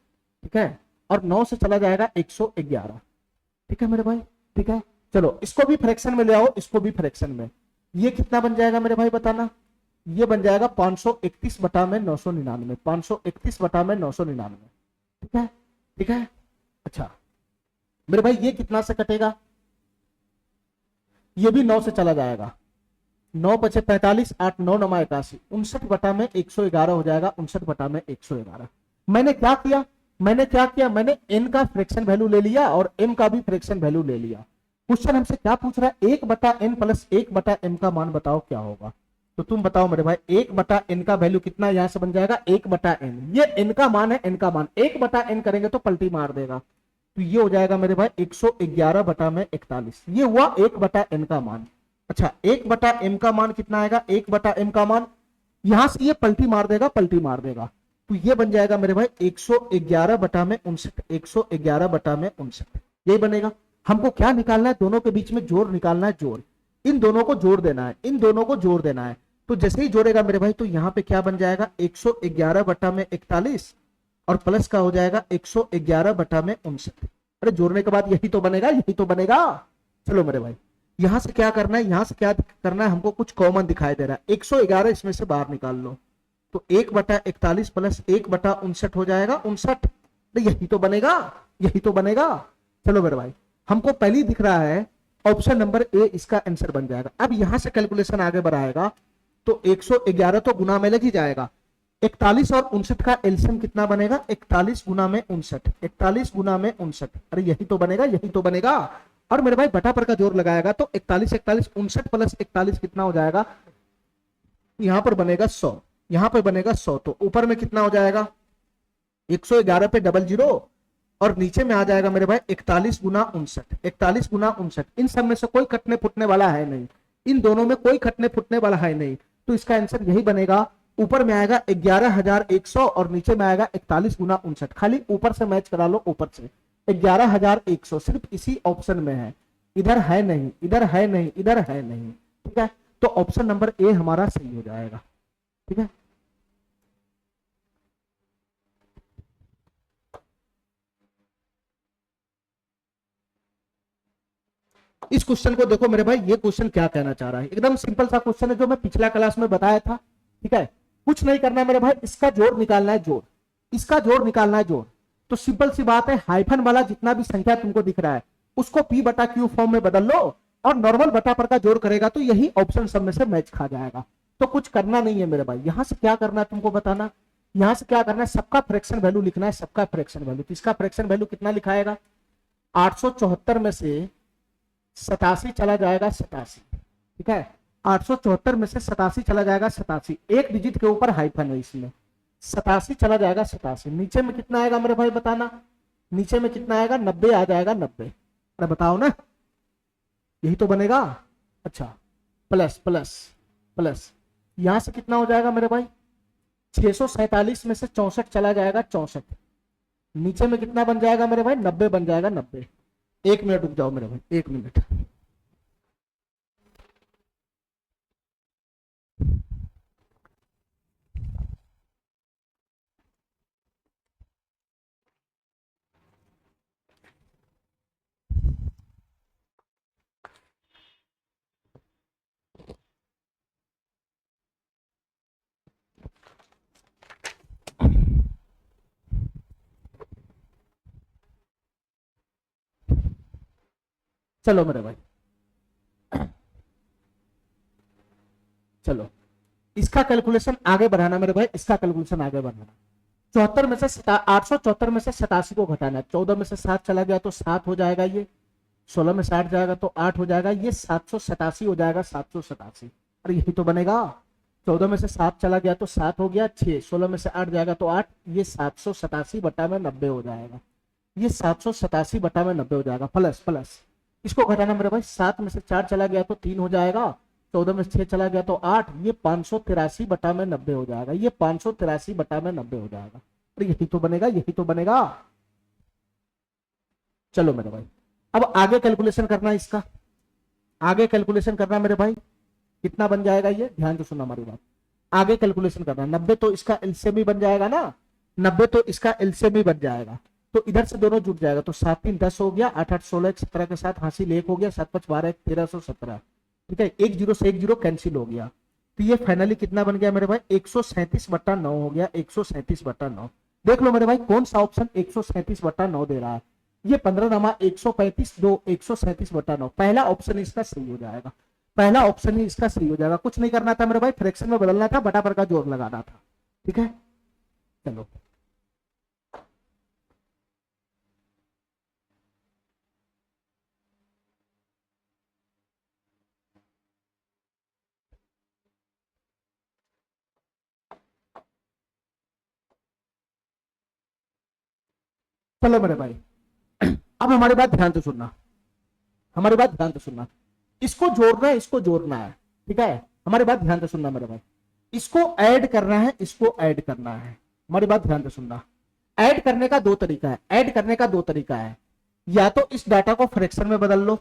ठीक है, और 9 से चला जाएगा 111। ठीक है मेरे भाई, ठीक है, चलो इसको भी फ्रैक्शन में ले आओ, इसको भी फ्रैक्शन में। ये कितना बन जाएगा मेरे भाई बताना, ये बन जाएगा 531 बटा में 999, 531 बटा में 999। ठीक है, ठीक है, अच्छा मेरे भाई ये कितना से कटेगा, ये भी 9 से चला जाएगा, 9 बचे 45, 8 9 9 81, 59 बटा में 111 हो जाएगा, 59 बटा में 111। मैंने क्या किया, मैंने क्या किया, मैंने n का फ्रैक्शन वैल्यू ले लिया और m का भी फ्रैक्शन वैल्यू ले लिया। क्वेश्चन हमसे क्या पूछ रहा है, 1/n प्लस 1/m का मान बताओ क्या होगा। तो तुम बताओ मेरे भाई 1/n का वैल्यू कितना यहां से बन जाएगा 1/n, ये n का मान है, n का मान 1/n करेंगे तो पलटी मार देगा, तो ये हो जाएगा मेरे भाई 111 बटा में 41, ये हुआ 1 बटा m का मान। अच्छा 1 बटा m का मान कितना आएगा, 1 बटा m का मान यहां से ये पलटी मार देगा, पलटी मार देगा, तो ये बन जाएगा मेरे भाई 111 बटा में 59, 111 बटा में 59, यही बनेगा। हमको क्या निकालना है, दोनों के बीच में जोड़ निकालना है, जोड़, इन दोनों को जोड़ देना है, इन दोनों को जोड़ देना है। तो जैसे ही जोड़ेगा मेरे भाई तो यहाँ पे क्या बन जाएगा 111 बटा में 41 और प्लस का हो जाएगा 111 बटा में 59। अरे जोड़ने के बाद यही तो बनेगा, यही तो बनेगा। चलो मेरे भाई यहां से क्या करना है, यहां से क्या करना है, हमको कुछ कॉमन दिखाई दे रहा है, 111 इसमें से बाहर निकाल लो, तो 1 बटा 41 प्लस 1 बटा 59 हो जाएगा 59। यही तो बनेगा, यही तो बनेगा। चलो मेरे भाई हमको पहली दिख रहा है ऑप्शन नंबर ए इसका आंसर बन जाएगा। अब यहां से कैलकुलेशन आगे बढ़ाएगा तो 111 तो गुना में लग ही जाएगा, 41 और 59 का एलसीएम कितना बनेगा, 41 गुना में 59, 41 गुना में 59। अरे यही तो बनेगा, यही तो बनेगा। और मेरे भाई बटा पर का जोर लगाएगा तो 41 41 59 प्लस 41 कितना हो जाएगा, यहां पर बनेगा 100, यहां पर बनेगा 100, तो ऊपर में कितना हो जाएगा 111 पे डबल जीरो और नीचे में आ जाएगा मेरे भाई 41 गुना 59, 41 गुना 59। इन सब में से कोई कटने फुटने वाला है नहीं, इन दोनों में कोई कटने फुटने वाला है नहीं, तो इसका आंसर यही बनेगा। ऊपर में आएगा 11,100 और नीचे में आएगा 41 गुना 59, खाली ऊपर से मैच करा लो, ऊपर से 11,100 सिर्फ इसी ऑप्शन में है, इधर है नहीं, इधर है नहीं, इधर है नहीं। ठीक है, तो ऑप्शन नंबर ए हमारा सही हो जाएगा। ठीक है, इस क्वेश्चन को देखो मेरे भाई, ये क्वेश्चन क्या कहना चाह रहा है, एकदम सिंपल सा क्वेश्चन है जो मैं पिछला क्लास में बताया था। ठीक है, कुछ नहीं करना है मेरे भाई, इसका जोड़ निकालना है, जोड़, इसका जोड़ निकालना है, जोड़। तो सिंपल सी बात है, हाइफन वाला जितना भी संख्या तुमको दिख रहा है उसको पी बटा क्यू फॉर्म में बदल लो और नॉर्मल बटा पर का जोड़ करेगा तो यही ऑप्शन सब में से मैच खा जाएगा। तो कुछ करना नहीं है मेरे भाई, यहां से क्या करना है तुमको बताना, यहां से क्या करना है, सबका फ्रैक्शन वैल्यू लिखना है, सबका फ्रैक्शन वैल्यू। तो इसका फ्रैक्शन वैल्यू कितना लिखाएगा, 874 में से 87 चला जाएगा 87। ठीक है, 874 में से 87 चला जाएगा 87, एक डिजिट के ऊपर हाइफन है इसमें, 87 चला जाएगा 87। नीचे में कितना आएगा मेरे भाई बताना, नीचे में कितना आएगा 90 आ जाएगा 90। अरे बताओ ना, यही तो बनेगा। अच्छा प्लस प्लस प्लस, यहां से कितना हो जाएगा मेरे भाई 647 में से 64 चला जाएगा 64, नीचे में कितना बन जाएगा मेरे भाई 90 बन जाएगा 90। 1 मिनट रुक जाओ मेरे भाई, 1 मिनट। चलो मेरे भाई, चलो इसका कैलकुलेशन आगे बढ़ाना मेरे भाई, इसका कैलकुलेशन आगे बढ़ाना। 74 में से 874 में से 87 को घटाना है, 14 में से 7 चला गया तो 7 हो जाएगा, ये 16 में 60 जाएगा तो 8 हो जाएगा, ये 787 हो जाएगा, 787। अरे यही तो बनेगा, 14 में से 7 चला गया तो 7 हो गया 6, 16 में से 8 जाएगा तो 8, ये 787 बटा में 90 हो जाएगा, ये 787 बटा में 90 हो जाएगा। प्लस प्लस इसको घटाना मेरे भाई, 7 में से 4 चला गया तो 3 हो जाएगा, 14 में से 6 चला गया तो 8, ये 583 बटा में 90 हो जाएगा, ये 583 बटा में 90 हो जाएगा। अरे यही तो बनेगा, यही तो बनेगा। चलो मेरे भाई अब आगे कैलकुलेशन करना है इसका, आगे कैलकुलेशन करना मेरे भाई, कितना बन जाएगा ये, ध्यान से सुनना हमारी बात, आगे कैलकुलेशन करना, 90 तो इसका एलसीएम ही बन जाएगा ना, 90 तो इसका एलसीएम ही बन जाएगा, तो इधर से दोनों जुट जाएगा, तो 7 3 10 हो गया, 8 8 16 17 के साथ हासिल 1 हो गया, 7 5 12 1317। ठीक है, एक जीरो से एक जीरो कैंसिल हो गया, तो ये फाइनली कितना बन गया मेरे भाई 137 बट्टा 9 हो गया, 137 बट्टा 9। देख लो मेरे भाई कौन सा ऑप्शन 137 बट्टा 9 दे रहा है, ये 15 नमा 135 2 137 बट्टा 9, पहला ऑप्शन इसका सही हो जाएगा, पहला ऑप्शन ही इसका सही हो जाएगा। कुछ नहीं करना था मेरे भाई, फ्रैक्शन में बदलना था, बटा पर का जोर लगाना था। ठीक है, चलो चलो मेरे भाई अब हमारी बात ध्यान से सुनना, हमारी बात ध्यान से सुनना, इसको जोड़ना है, इसको जोड़ना है, ठीक है, हमारी बात ध्यान से सुनना मेरे भाई, इसको ऐड करना है, इसको ऐड करना है, हमारी बात ध्यान से सुनना। ऐड करने का दो तरीका है, ऐड करने का दो तरीका है, या तो इस डाटा को फ्रैक्शन में बदल लो,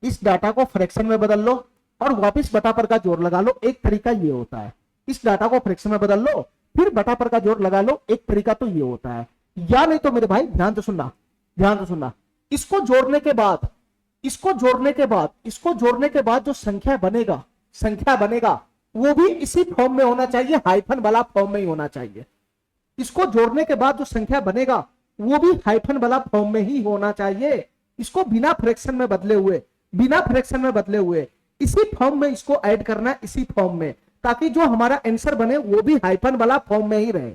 इस डाटा को फ्रैक्शन में बदल लो और वापस बटा पर का जोड़ लगा लो, एक तरीका ये होता है। इस डाटा को फ्रैक्शन में बदल लो फिर बटा पर का जोड़ लगा लो, एक तरीका तो ये होता है। या नहीं तो मेरे भाई ध्यान से सुनना, ध्यान से सुनना, इसको जोड़ने के बाद, इसको जोड़ने के बाद, इसको जोड़ने के बाद जो संख्या बनेगा, संख्या बनेगा वो भी इसी फॉर्म में होना चाहिए, हाइफन वाला फॉर्म में ही होना चाहिए। इसको जोड़ने के बाद जो संख्या बनेगा वो भी हाइफन वाला फॉर्म में ही होना चाहिए। इसको बिना फ्रैक्शन में बदले हुए, बिना फ्रैक्शन में बदले हुए इसी फॉर्म में इसको ऐड करना है, इसी फॉर्म में, ताकि जो हमारा आंसर बने वो भी हाइफन वाला फॉर्म में ही रहे।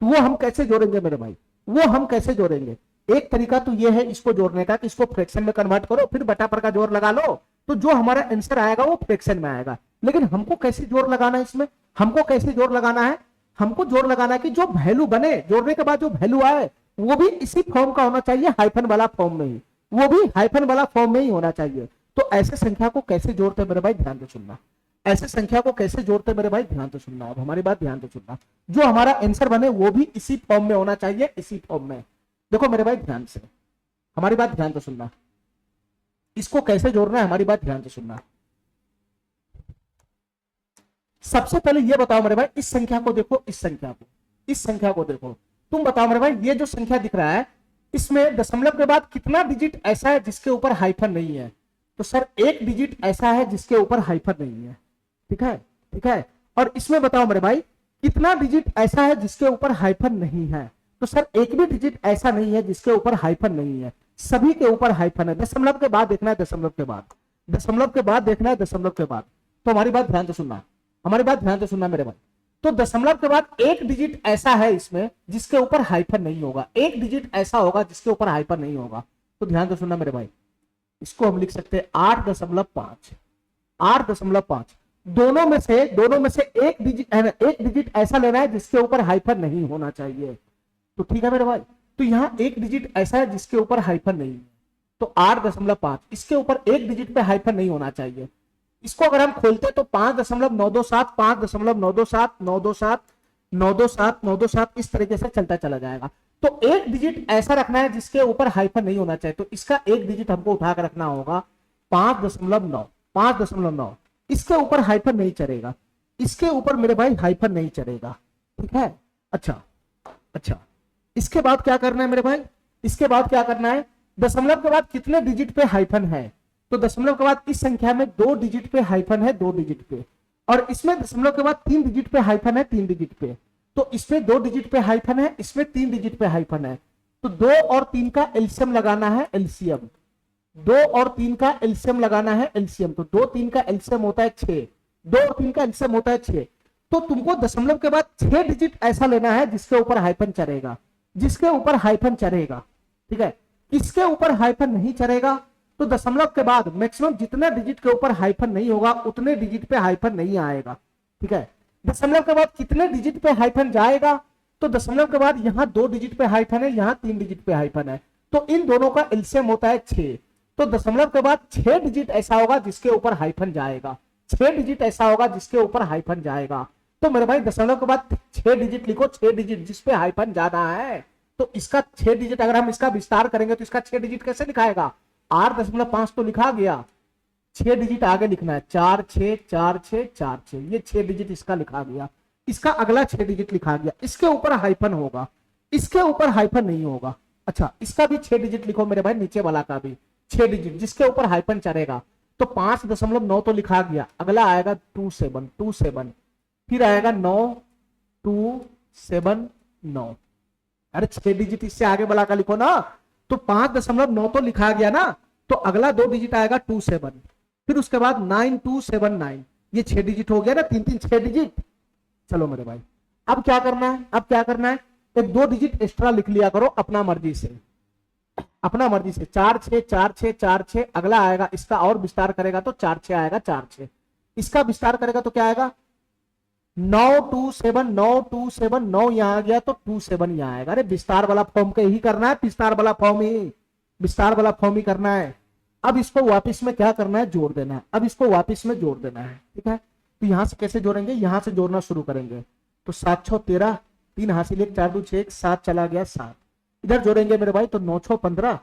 वो हम कैसे जोड़ेंगे मेरे भाई, वो हम कैसे जोड़ेंगे? एक तरीका तो ये है इसको जोड़ने का कि इसको फ्रैक्शन में कन्वर्ट करो फिर बटा पर का जोड़ लगा लो, तो जो हमारा आंसर आएगा वो फ्रैक्शन में आएगा। लेकिन हमको कैसे जोड़ लगाना है इसमें, हमको कैसे जोड़ लगाना है, हमको जोड़ लगाना है कि जो वैल्यू बने जोड़ने के बाद जो वैल्यू आए वो भी इसी फॉर्म का होना चाहिए, हाइफन वाला फॉर्म में ही, वो भी हाइफन वाला फॉर्म में ही होना चाहिए। तो ऐसे संख्या को कैसे जोड़ते मेरे भाई, ध्यान से सुनना, ऐसे संख्या को कैसे जोड़ते मेरे भाई, ध्यान से सुनना। अब हमारी बात ध्यान से सुनना, जो हमारा आंसर बने वो भी इसी फॉर्म में होना चाहिए, इसी फॉर्म में। देखो मेरे भाई ध्यान से, हमारी बात ध्यान से सुनना, इसको कैसे जोड़ना है हमारी बात ध्यान से सुनना। सबसे पहले ये बताओ मेरे भाई, इस संख्या को देखो, इस संख्या को, इस संख्या को देखो, तुम बताओ मेरे भाई, ये जो संख्या दिख रहा है इसमें दशमलव के बाद कितना डिजिट ऐसा है जिसके ऊपर हाइफन नहीं है? तो सर एक डिजिट ऐसा है जिसके ऊपर हाइफन नहीं है, ठीक है, ठीक है। और इसमें बताओ मेरे भाई कितना डिजिट ऐसा है जिसके ऊपर हाइफन नहीं है? तो सर एक भी डिजिट ऐसा नहीं है जिसके ऊपर हाइफन नहीं है, सभी के ऊपर हाइफन है। दशमलव के बाद देखना है, दशमलव के बाद, दशमलव के बाद देखना है, दशमलव के बाद। तो हमारी बात ध्यान से सुनना, हमारी बात ध्यान से सुनना मेरे भाई। तो दशमलव के बाद एक डिजिट ऐसा है इसमें जिसके ऊपर हाइफन नहीं होगा, एक डिजिट ऐसा होगा जिसके ऊपर हाइफन नहीं होगा। तो ध्यान से सुनना मेरे भाई, इसको हम लिख सकते हैं 8.5, 8.5। दोनों में से एक डिजिट ऐसा लेना है जिसके ऊपर हाइफन नहीं होना चाहिए। तो ठीक है मेरे भाई, तो यहाँ एक डिजिट ऐसा है जिसके ऊपर हाइफन नहीं है, तो 8.5, इसके ऊपर एक डिजिट पे हाइफन नहीं होना चाहिए। इसको अगर हम खोलते तो 5.927, 5.927, 927, 927, 927 इस तरीके से चलता चला जाएगा। तो एक डिजिट ऐसा रखना है जिसके ऊपर हाइफन नहीं होना चाहिए, तो इसका एक डिजिट हमको उठा कर रखना होगा 5.9, 5.9। इसके ऊपर हाइफन नहीं चलेगा, इसके ऊपर मेरे भाई हाइफन नहीं चलेगा, ठीक है। अच्छा अच्छा, इसके बाद क्या करना है मेरे भाई, इसके बाद क्या करना है, दशमलव के बाद कितने डिजिट पे हाइफन है? तो दशमलव के बाद इस संख्या में 2 डिजिट पे हाइफन है, 2 डिजिट पे, और इसमें दशमलव के बाद 3 डिजिट पे हाइफन है, 3 डिजिट पे। तो इसमें 2 डिजिट पे हाइफन है, इसमें 3 डिजिट पे हाइफन है। तो 2 और 3 का एलसीएम लगाना है, एलसीएम 2 और 3 का एलसीएम लगाना है, एलसीएम। तो 2 3 का एलसीएम होता है 6, 2 और 3 का एलसीएम होता है 6। तो तुमको दशमलव के बाद 6 डिजिट ऐसा लेना है जिसके ऊपर हाइफन चढ़ेगा, जिसके ऊपर हाइफन चढ़ेगा, ठीक है। इसके ऊपर हाइफन नहीं चढ़ेगा तो दशमलव के बाद मैक्सिमम जितने डिजिट के ऊपर हाइफन नहीं होगा उतने डिजिट पे हाइफन नहीं आएगा, ठीक है। दशमलव के बाद कितने डिजिट पे हाइफन जाएगा? तो दशमलव के बाद यहाँ 2 डिजिट पे हाइफन है, यहाँ 3 डिजिट पे हाइफन है, तो इन दोनों का एलसीएम होता है 6। तो दशमलव के बाद 6 डिजिट ऐसा होगा जिसके ऊपर हाइफन जाएगा, 6 डिजिट ऐसा होगा जिसके ऊपर हाइफन जाएगा। तो मेरे भाई दशमलव के बाद 6 डिजिट लिखो, 6 डिजिट जिसपे हाइफन जाना है। तो इसका 6 डिजिट अगर हम इसका विस्तार करेंगे तो इसका 6 डिजिट कैसे लिखाएगा? 8.5 तो लिखा गया, 6 डिजिट आगे लिखना है, 4 6 4 6 4 6, ये 6 डिजिट इसका लिखा गया। इसका अगला 6 डिजिट लिखा गया, इसके ऊपर हाइफन होगा, इसके ऊपर हाइफन नहीं होगा। अच्छा, इसका भी 6 डिजिट लिखो मेरे भाई, नीचे वाला का भी 6 डिजिट जिसके ऊपर हाइफन चढ़ेगा। तो 5.9 तो लिखा गया, अगला आएगा 27, फिर आएगा 9 अरे 6 डिजिट इससे आगे वाला का लिखो ना। तो 5.9 तो लिखा गया ना, तो अगला 2 डिजिट आएगा 27, फिर उसके बाद 9279, ये 6 डिजिट हो गया ना, 3 3 6 डिजिट। चलो मेरे भाई अब क्या करना है, अब क्या करना है, एक 2 डिजिट एक्स्ट्रा लिख लिया करो अपना मर्जी से, अपना मर्जी से। 4 6 4 6 4 6, अगला आएगा इसका और विस्तार करेगा तो 4 6 आएगा, 4 6 इसका विस्तार करेगा तो क्या आएगा 927 927 9 यहाँ आ गया तो 27 यहाँ आएगा। अरे विस्तार वाला फॉर्म का ही करना है, विस्तार वाला फॉर्म ही, विस्तार वाला फॉर्म ही करना है। अब इसको वापस में क्या करना है, जोड़ देना है। अब इसको वापस में जोड़ देना है, ठीक है। तो यहां से कैसे जोड़ेंगे, यहां से जोड़ना शुरू करेंगे। तो 7 6 13, 3 हासिल 1 4 2 6 1 7 चला गया 7। इधर जोड़ेंगे मेरे भाई तो 9 6 15,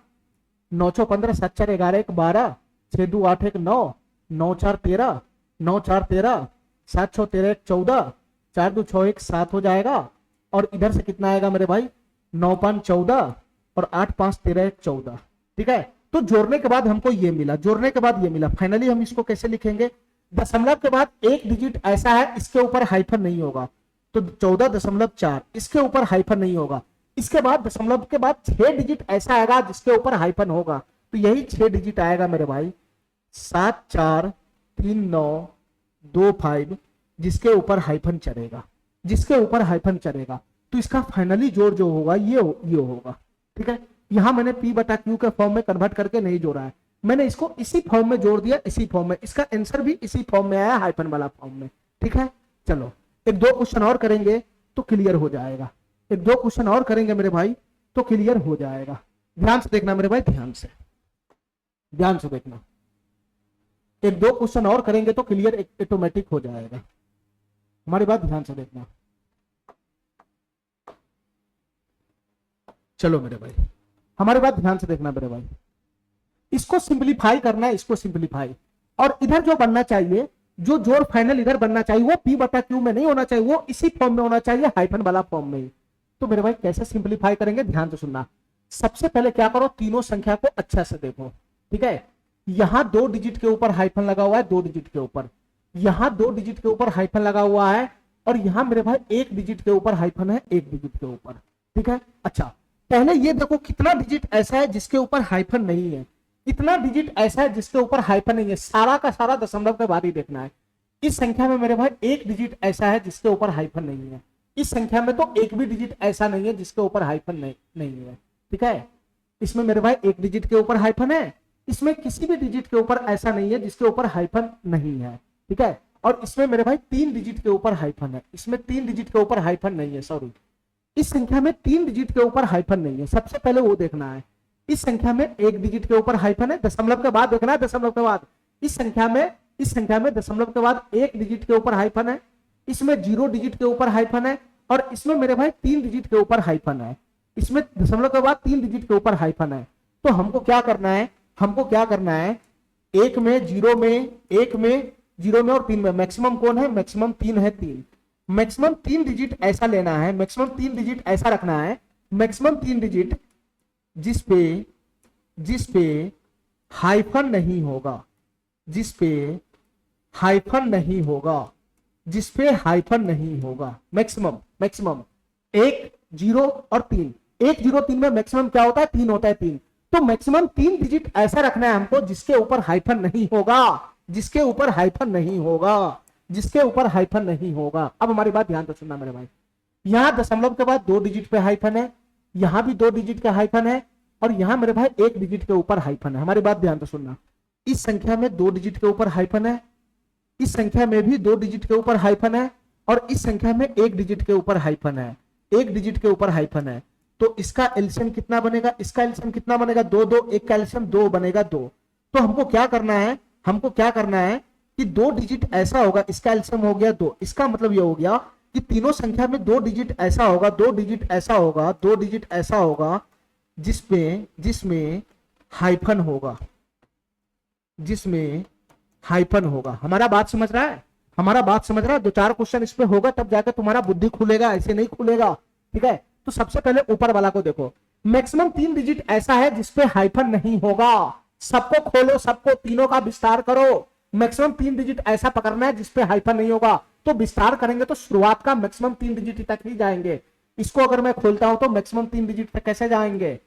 9 6 15 7 4 11 1 12 6 2 8 1 9 9 4 13 9 4 13 7 6 13 1 14 4 2 6 1 7 हो जाएगा। और इधर से कितना आएगा मेरे भाई, 9 5 14 और 8 5 13 1 14, ठीक है। तो जोड़ने के बाद हमको ये मिला, जोड़ने के बाद ये मिला। फाइनली हम इसको कैसे लिखेंगे, दशमलव के बाद एक डिजिट ऐसा है इसके ऊपर हाइफन नहीं होगा, तो 14.4 इसके ऊपर हाइफन नहीं होगा। इसके बाद दशमलव के बाद 6 डिजिट ऐसा आएगा जिसके ऊपर हाइफन होगा, तो यही 6 डिजिट आएगा मेरे भाई 7 4 3 9 2 5, जिसके ऊपर हाइफन चढ़ेगा, जिसके ऊपर हाइफन चढ़ेगा। तो इसका फाइनली जोड़ जो होगा ये होगा, ठीक है। यहां मैंने P बटा Q के फॉर्म में कन्वर्ट करके नहीं जोड़ा है, मैंने इसको इसी फॉर्म में जोड़ दिया, इसी फॉर्म में। इसका आंसर भी इसी फॉर्म में आया, हाइफन वाला फॉर्म में, ठीक है। चलो एक दो क्वेश्चन और करेंगे तो क्लियर हो जाएगा, एक दो क्वेश्चन और करेंगे मेरे भाई तो क्लियर हो जाएगा। ध्यान से देखना मेरे भाई, ध्यान से देखना। एक दो क्वेश्चन और करेंगे तो क्लियर ऑटोमेटिक हो जाएगा, हमारी बात ध्यान से देखना। चलो मेरे भाई, हमारी बात ध्यान से देखना मेरे भाई। इसको सिंपलीफाई करना है, इसको सिंपलीफाई, और इधर जो बनना चाहिए, जो जोड़ फाइनल इधर बनना चाहिए वो P बटा Q में नहीं होना चाहिए, वो इसी फॉर्म में होना चाहिए, हाइफन वाला फॉर्म में ही। तो मेरे भाई कैसे सिंपलीफाई करेंगे, ध्यान से सुनना। सबसे पहले क्या करो, तीनों संख्या को अच्छा से देखो, ठीक है। यहां 2 डिजिट के ऊपर हाइफन लगा हुआ है, 2 डिजिट के ऊपर, यहां 2 डिजिट के ऊपर हाइफन लगा हुआ है, और यहां मेरे भाई 1 डिजिट के ऊपर हाइफन है, 1 डिजिट के ऊपर, ठीक है। अच्छा पहले ये देखो कितना डिजिट ऐसा है जिसके ऊपर हाइफन नहीं है, कितना डिजिट ऐसा है जिसके ऊपर हाइफन नहीं है, सारा का सारा दशमलव के बाद ही देखना है। इस संख्या में मेरे भाई 1 डिजिट ऐसा है जिसके ऊपर हाइफन नहीं है, इस संख्या में तो एक भी डिजिट ऐसा नहीं है जिसके ऊपर हाइफन नहीं है, ठीक है। इसमें मेरे भाई 1 डिजिट के ऊपर हाइफन है, इसमें किसी भी डिजिट के ऊपर ऐसा नहीं है जिसके ऊपर हाइफन नहीं है, ठीक है। और इसमें मेरे भाई 3 डिजिट के ऊपर हाइफन है, इसमें 3 डिजिट के ऊपर हाइफन नहीं है, सॉरी, इस संख्या में 3 डिजिट के ऊपर हाइफन नहीं है, सबसे पहले वो देखना है। इस संख्या में 1 डिजिट के ऊपर हाइफन है, दशमलव के बाद देखना है, दशमलव के बाद। इस संख्या में दशमलव के बाद 1 डिजिट के ऊपर हाइफन है, इसमें 0 डिजिट के ऊपर हाइफन है, और इसमें मेरे भाई 3 डिजिट के ऊपर हाइफन है, इसमें दशमलव के बाद 3 डिजिट के ऊपर हाइफन है। तो हमको क्या करना है, एक में, 0 में, 1 में, 0 में और 3 में। मैक्सिमम कौन है, मैक्सिमम 3 है, 3। मैक्सिमम 3 डिजिट ऐसा लेना है, मैक्सिमम 3 डिजिट ऐसा रखना है, मैक्सिमम 3 डिजिट जिसपे हाइफन नहीं होगा, जिसपे हाइफन नहीं होगा, मैक्सिमम 1 0 और 3, 1 0 3 में मैक्सिमम क्या होता है, 3 होता है, 3। तो मैक्सिमम 3 डिजिट ऐसा रखना है हमको जिसके ऊपर हाइफन नहीं होगा, जिसके ऊपर हाइफन नहीं होगा। अब हमारी बात ध्यान से सुनना मेरे भाई, यहां दशमलव के बाद 2 डिजिट पे हाइफन है, यहां भी 2 डिजिट का हाइफन है, और यहां मेरे भाई 1 डिजिट के ऊपर हाइफन है। हमारी बात ध्यान से सुनना, इस संख्या में 2 डिजिट के ऊपर हाइफन है, इस संख्या में भी 2 डिजिट के ऊपर हाइफन है, और इस संख्या में 1 डिजिट के ऊपर हाइफन है, 1 डिजिट के ऊपर हाइफन है। तो इसका एलसीएम कितना बनेगा, इसका एलसीएम कितना बनेगा, 2 2, 1 का एलसीएम 2 बनेगा, 2। तो हमको क्या करना है कि 2 डिजिट ऐसा होगा, इसका एलसीएम हो गया 2। इसका मतलब ये हो गया कि तीनों संख्या में 2 डिजिट ऐसा होगा, 2 डिजिट ऐसा होगा जिसमें हाइफन होगा, हमारा बात समझ रहा है, 2-4 क्वेश्चन इस पे होगा तब जाकर तुम्हारा बुद्धि खुलेगा, ऐसे नहीं खुलेगा, ठीक है। तो सबसे पहले ऊपर वाला को देखो, मैक्सिमम 3 डिजिट ऐसा है जिसपे हाइफन नहीं होगा, सबको खोलो, सबको तीनों का विस्तार करो। मैक्सिमम 3 डिजिट ऐसा पकड़ना है जिसपे हाइफन नहीं होगा, तो विस्तार करेंगे तो शुरुआत का मैक्सिमम 3 डिजिट तक ही जाएंगे। इसको अगर मैं खोलता हूं तो मैक्सिमम 3 डिजिट तक कैसे जाएंगे,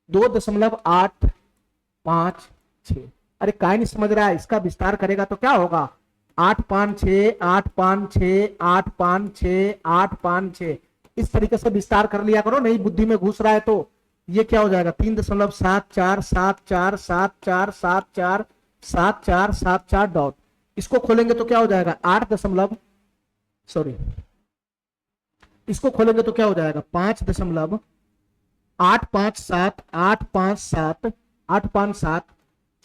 2.856। अरे काय नहीं समझ रहा है, इसका विस्तार करेगा तो क्या होगा, 856, इस तरीके से विस्तार कर लिया करो, नहीं बुद्धि में घुस रहा है तो ये क्या हो जाएगा, 3.747474747474 डॉट। इसको खोलेंगे तो क्या हो जाएगा, 8.74 सॉरी, इसको खोलेंगे तो क्या हो जाएगा 5.857 857 857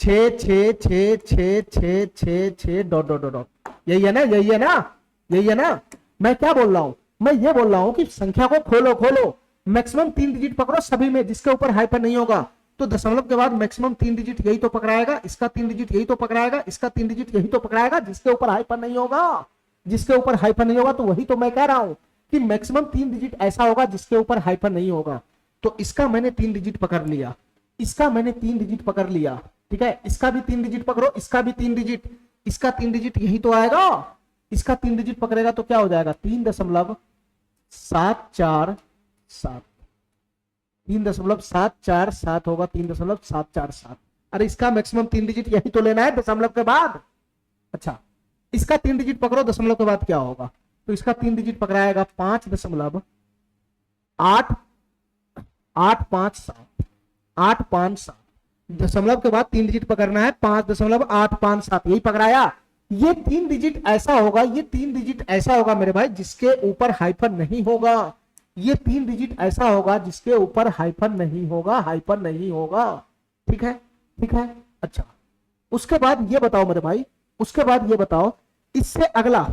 6 डॉट डॉट डॉट डॉट, यही है ना, यही है ना, यही है ना। मैं क्या बोल रहा हूं, मैं ये बोल रहा हूं कि संख्या को खोलो खोलो, मैक्सिमम 3 डिजिट पकड़ो सभी में जिसके ऊपर हाइफन नहीं होगा। तो दशमलव के बाद मैक्सिमम 3 डिजिट यही तो पकड़ाएगा, इसका 3 डिजिट यही तो पकड़ाएगा, इसका 3 डिजिट यही तो पकड़ाएगा, जिसके ऊपर हाइफन नहीं होगा, जिसके ऊपर हाइफन नहीं होगा। तो वही तो मैं कह रहा हूं कि मैक्सिमम 3 डिजिट ऐसा होगा जिसके ऊपर हाइफन नहीं होगा। तो इसका मैंने 3 डिजिट पकड़ लिया, इसका मैंने 3 डिजिट पकड़ लिया, ठीक है। इसका भी 3 डिजिट पकड़ो, इसका भी 3 डिजिट, इसका 3 डिजिट यही तो आएगा, इसका 3 डिजिट पकड़ेगा तो क्या हो जाएगा 3.747, 3.747 होगा, 3.747। अरे इसका मैक्सिमम 3 डिजिट यही तो लेना है दशमलव के बाद। अच्छा, इसका 3 डिजिट पकड़ो दशमलव के बाद क्या होगा, तो इसका 3 डिजिट पकड़ाएगा 5.857 दशमलव के बाद 3 डिजिट पकड़ना है 5.857, यही पकड़ाया। ये 3 डिजिट ऐसा होगा, ये 3 डिजिट ऐसा होगा मेरे भाई जिसके ऊपर हाइफन नहीं होगा, ये 3 डिजिट ऐसा होगा जिसके ऊपर हाइफन नहीं होगा, हाइफन नहीं होगा, ठीक है, ठीक है। अच्छा, उसके बाद ये बताओ मेरे भाई, उसके बाद ये बताओ, इससे अगला,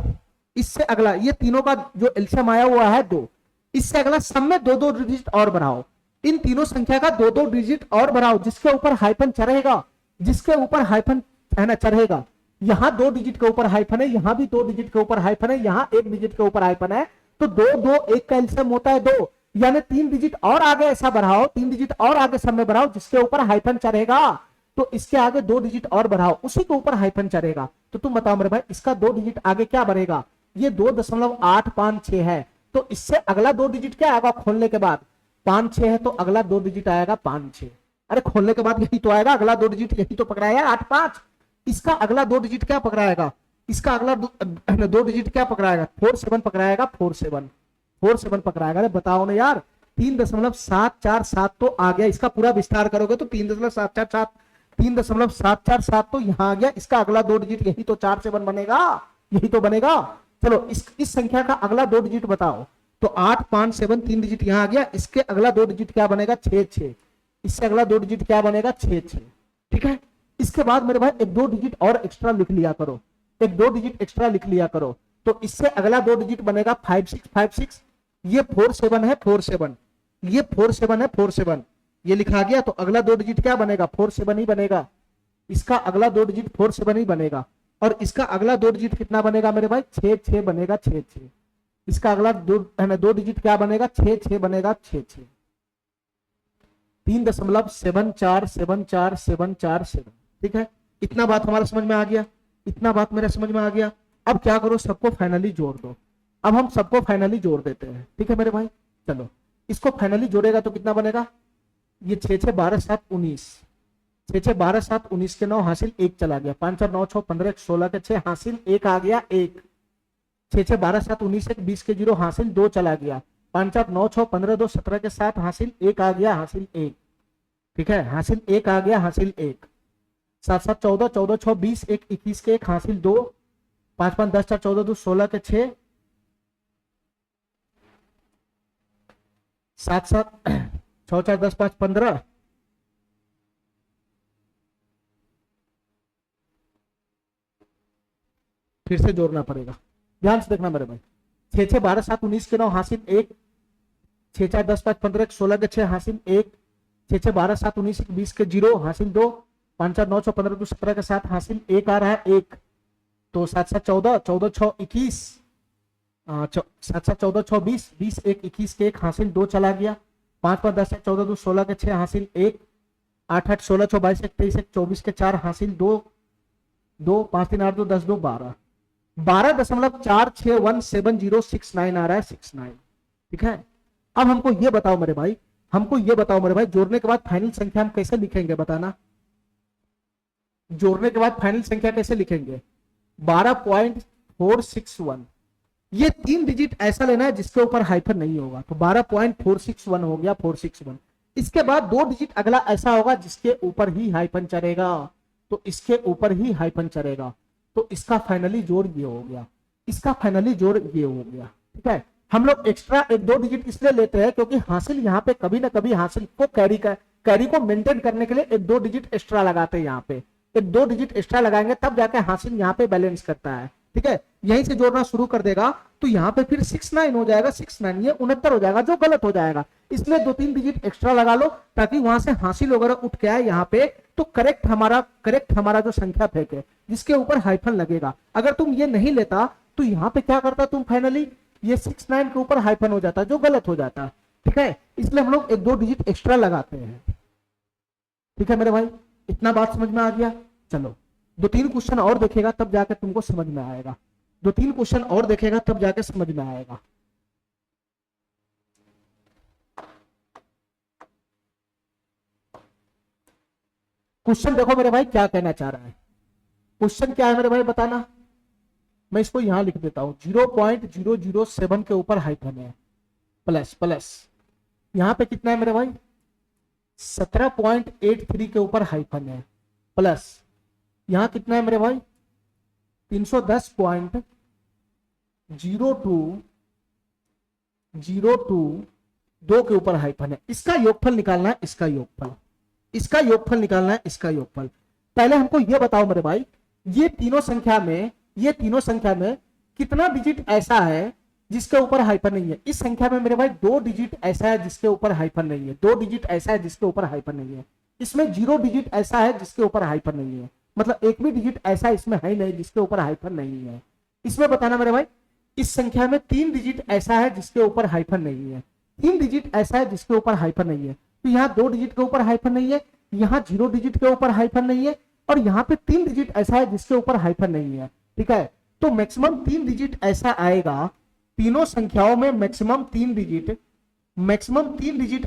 इससे अगला, ये तीनों का जो एलसीएम आया हुआ है 2, इससे अगला सब में 2-2 डिजिट और बढ़ाओ, इन तीनों संख्या का 2-2 डिजिट और बढ़ाओ, जिसके ऊपर हाइफन चढ़ेगा, जिसके ऊपर हाइफन है ना चढ़ेगा। यहां 2 डिजिट के ऊपर हाइफन है, यहां भी 2 डिजिट के ऊपर हाइफन है, यहां 1 डिजिट के ऊपर हाइफन है, तो 2-2 1 का एलसीएम होता है 2, यानी 3 डिजिट और आगे ऐसा बढ़ाओ, 3 डिजिट और आगे सब में बढ़ाओ जिसके ऊपर हाइफन चढ़ेगा, तो इसके आगे 2 डिजिट और बढ़ाओ, उसी के ऊपर हाइफन चढ़ेगा। तो तुम बताओ मेरे भाई इसका 2 डिजिट आगे क्या बढ़ेगा, ये 2.856 है, तो इससे अगला 2 डिजिट क्या आएगा खोलने के बाद, 5-6 है, तो अगला 2 डिजिट आएगा 5-6। अरे खोलने के बाद यही तो आएगा, अगला 2 डिजिट यही तो पकड़ाया 8-5, इसका अगला 2 डिजिट क्या पकड़ाएगा, इसका अगला 2 डिजिट क्या पकड़ाएगा 4-7 पकड़ाएगा, 4-7 पकड़ाएगा। अरे बताओ ना यार, 3.747 तो आ गया, इसका पूरा विस्तार करोगे तो 3.747 तो यहां आ गया, इसका अगला 2 डिजिट यही तो 4-7 बनेगा, यही तो बनेगा। चलो इस संख्या का अगला 2 डिजिट बताओ, तो 8-5-7 3 डिजिट यहां आ गया, इसके अगला 2 डिजिट क्या बनेगा 6-6, इससे अगला 2 डिजिट क्या बनेगा 6-6, ठीक है। इसके बाद मेरे भाई 1-2 डिजिट और एक्स्ट्रा लिख लिया करो, 1-2 डिजिट एक्स्ट्रा लिख लिया करो, तो इससे अगला 2 डिजिट बनेगा 5-6, ये 4-7 है 4-7, ये 4-7 है 4-7, ये लिखा गया, तो अगला 2 डिजिट क्या बनेगा 4-7 ही बनेगा, इसका अगला 2 डिजिट 4-7 ही बनेगा, और इसका अगला 2 डिजिट कितना बनेगा मेरे भाई 6-6 बनेगा, 6-6, इसका अगला 2 डिजिट क्या बनेगा 6-6 बनेगा, 6-6, 3.7474747, ठीक है। इतना बात हमारा समझ में आ गया, इतना बात मेरे समझ में आ गया। अब क्या करो, सबको फाइनली जोड़ दो, अब हम सबको फाइनली जोड़ देते हैं, ठीक है मेरे भाई। चलो इसको फाइनली जोड़ेगा तो कितना बनेगा, ये 6-6-12-7-19, 6-6-12-7-19 के 9 हासिल 1 चला गया, 5-4-9-6-15 16 के 6 हासिल 1 आ गया, 1 6-6-12-7-19 1 20 के 0 हासिल 2 चला गया, 5-4-9-6-15 2 17 के 7 हासिल 1 आ गया, हासिल 1, ठीक है, हासिल 1 आ गया, हासिल 1, 7-7-14 14-6-20 1 21 के 1 हासिल 2, 5-5-10-4-14 2 16 के 6, 7-7-6-4-10-5-15, फिर से जोड़ना पड़ेगा, ध्यान से देखना मेरे भाई। 6-6-12-7-19 के 9 हासिल 1, 6-4-10-5-15 16 के 6 हासिल 1, 6-6-12-7-19 20 के 0 हासिल 2, 5-4-9-6-15 2 17 के 7 हासिल 1 आ रहा है 1, तो 7-7-14 14-6-21, 7-7-14-6-20 20 1 21 के 1 हासिल 2 चला गया, 5-5-10-14 2 16 के 6 हासिल 1, 8-8-16-6-22 1 23 1 24 के 4 हासिल 2 2 5-3-8 2 10 2 12 12.4617069 आ रहा है 69, ठीक है। अब हमको ये बताओ मेरे भाई, हमको ये बताओ मेरे भाई, जोड़ने के बाद फाइनल संख्या हम कैसे लिखेंगे बताना, जोड़ने के बाद फाइनल संख्या कैसे लिखेंगे, 12.461, ये 3 डिजिट ऐसा लेना है जिसके ऊपर हाइफन नहीं होगा, तो 12.461 हो गया 461। इसके बाद 2 डिजिट अगला ऐसा होगा जिसके ऊपर ही हाइफन चढ़ेगा, तो इसके ऊपर ही हाइफन चढ़ेगा, तो इसका फाइनली जोड़ ये हो गया। इसका फाइनली जोड़ ये हो गया। ठीक है, हम लोग एक्स्ट्रा एक दो डिजिट इसलिए लेते हैं क्योंकि हासिल यहाँ पे कभी ना कभी हासिल को कैरी को मेंटेन करने के लिए एक दो डिजिट एक्स्ट्रा लगाते हैं। यहाँ पे एक दो डिजिट एक्स्ट्रा लगाएंगे तब जाके हासिल यहाँ पे बैलेंस करता है। ठीक है, यहीं से जोड़ना शुरू कर देगा तो यहाँ पे फिर 69 हो जाएगा, 69 ये 69 हो जाएगा जो गलत हो जाएगा। इसलिए दो तीन डिजिट एक्स्ट्रा लगा लो ताकि वहां से हासिल वगैरह उठ के आए यहाँ पे, तो करेक्ट हमारा जो संख्या फेंके जिसके ऊपर हाइफन लगेगा। अगर तुम ये नहीं लेता तो यहाँ पे क्या करता तुम, फाइनली ये 69 के ऊपर हाइफन हो जाता जो गलत हो जाता। ठीक है, इसलिए हम लोग एक दो डिजिट एक्स्ट्रा लगाते हैं। ठीक है मेरे भाई, इतना बात समझ में आ गया। चलो दो तीन क्वेश्चन और देखेगा तब जाकर तुमको समझ में आएगा, दो तीन क्वेश्चन और देखेगा तब जाकर समझ में आएगा। क्वेश्चन देखो मेरे भाई क्या कहना चाह रहा है, क्वेश्चन क्या है मेरे भाई बताना। मैं इसको यहां लिख देता हूं, 0.007 के ऊपर हाइफन है, प्लस प्लस यहां पे कितना है मेरे भाई 17.83 के ऊपर हाइफन है, प्लस यहां कितना है मेरे भाई 310.02 के ऊपर हाइफन है। इसका योगफल निकालना है, इसका योगफल निकालना है, इसका योगफल। पहले हमको ये बताओ मेरे भाई, ये तीनों संख्या में कितना डिजिट ऐसा है जिसके ऊपर हाइफन नहीं है। इस संख्या में मेरे भाई दो डिजिट ऐसा है जिसके ऊपर हाइफन नहीं है, दो डिजिट ऐसा है जिसके ऊपर हाइफन नहीं है। इसमें 0 डिजिट ऐसा है जिसके ऊपर हाइफन नहीं है, मतलब एक भी डिजिट ऐसा इसमें है नहीं जिसके ऊपर हाइफन नहीं है। इसमें बताना मेरे भाई, इस संख्या में 3 डिजिट ऐसा है जिसके ऊपर हाइफन नहीं है, 3 डिजिट ऐसा है जिसके ऊपर हाइफन नहीं है। तो यहाँ 2 डिजिट के ऊपर हाइफन नहीं है, यहाँ 0 डिजिट के ऊपर हाइफन नहीं है, और यहाँ पे 3 डिजिट ऐसा है जिसके ऊपर हाइफन नहीं है। ठीक है, तो मैक्सिमम 3 डिजिट ऐसा आएगा तीनों संख्याओं में, मैक्सिमम 3 डिजिट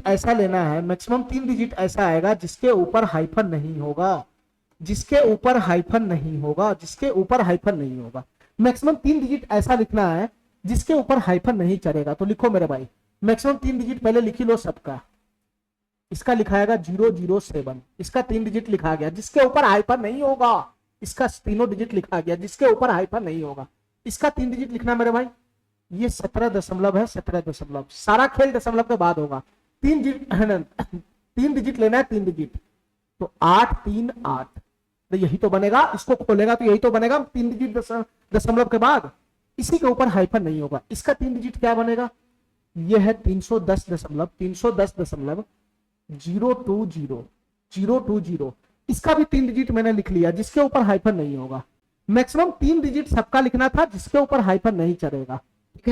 ऐसा लेना है, मैक्सिमम 3 डिजिट ऐसा आएगा जिसके ऊपर हाइफन नहीं होगा, मैक्सिमम 3 डिजिट ऐसा लिखना है जिसके ऊपर हाइफन नहीं चलेगा। तो लिखो मेरे भाई, मैक्सिमम 3 डिजिट पहले लिखी लो सबका। इसका लिखाएगा 007, इसका 3 डिजिट लिखा गया जिसके ऊपर हाइफन नहीं होगा, इसका तीनों डिजिट लिखा गया जिसके ऊपर हाइफन नहीं होगा। इसका 3 डिजिट लिखना मेरे भाई, ये 17 दशमलव है, 17 दशमलव, सारा खेल दशमलव के बाद होगा। 3 डिजिट लेना है, 3 डिजिट, तो 838, तो यही तो बनेगा। इसको खोलेगा तो यही तो बनेगा 3 डिजिट दशमलव के बाद, इसी के ऊपर हाइफन नहीं होगा। इसका 3 डिजिट क्या बनेगा, ये है 310.020, इसका भी 3 डिजिट मैंने लिख लिया जिसके ऊपर हाइफन नहीं होगा। मैक्सिमम 3 डिजिट सबका लिखना था जिसके ऊपर हाइफन नहीं चलेगा। ठीक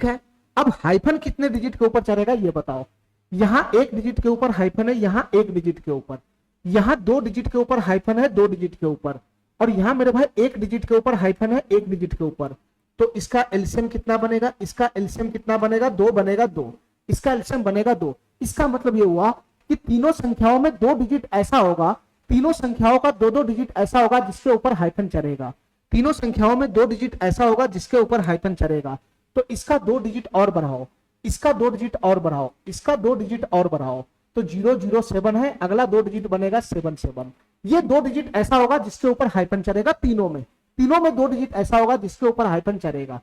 है, अब हाइफन कितने डिजिट के ऊपर चलेगा ये बताओ। यहाँ 1 डिजिट के ऊपर हाइफन है, यहाँ 1 डिजिट के ऊपर, यहाँ 2 डिजिट के ऊपर हाइफन है, 2 डिजिट के ऊपर, और यहाँ मेरे भाई 1 डिजिट के ऊपर हाइफन है, 1 डिजिट के ऊपर। तो इसका एलसीएम कितना बनेगा, इसका एलसीएम कितना बनेगा, 2 बनेगा, 2, इसका एलसीएम बनेगा 2। इसका मतलब ये हुआ कि तीनों संख्याओं में 2 डिजिट ऐसा होगा, तीनों संख्याओं का 2-2 डिजिट ऐसा होगा जिसके ऊपर हाइफन चलेगा, तीनों संख्याओं में 2 डिजिट ऐसा होगा जिसके ऊपर हाइफन चलेगा। तो इसका 2 डिजिट और बढ़ाओ, इसका 2 डिजिट और बढ़ाओ, इसका 2 डिजिट और बढ़ाओ, तो 007 है, अगला 2 डिजिट बनेगा 77। ये 2 डिजिट ऐसा होगा जिसके ऊपर हाइफन चलेगा, तीनों में 2 डिजिट ऐसा होगा जिसके ऊपर हाइफन चलेगा।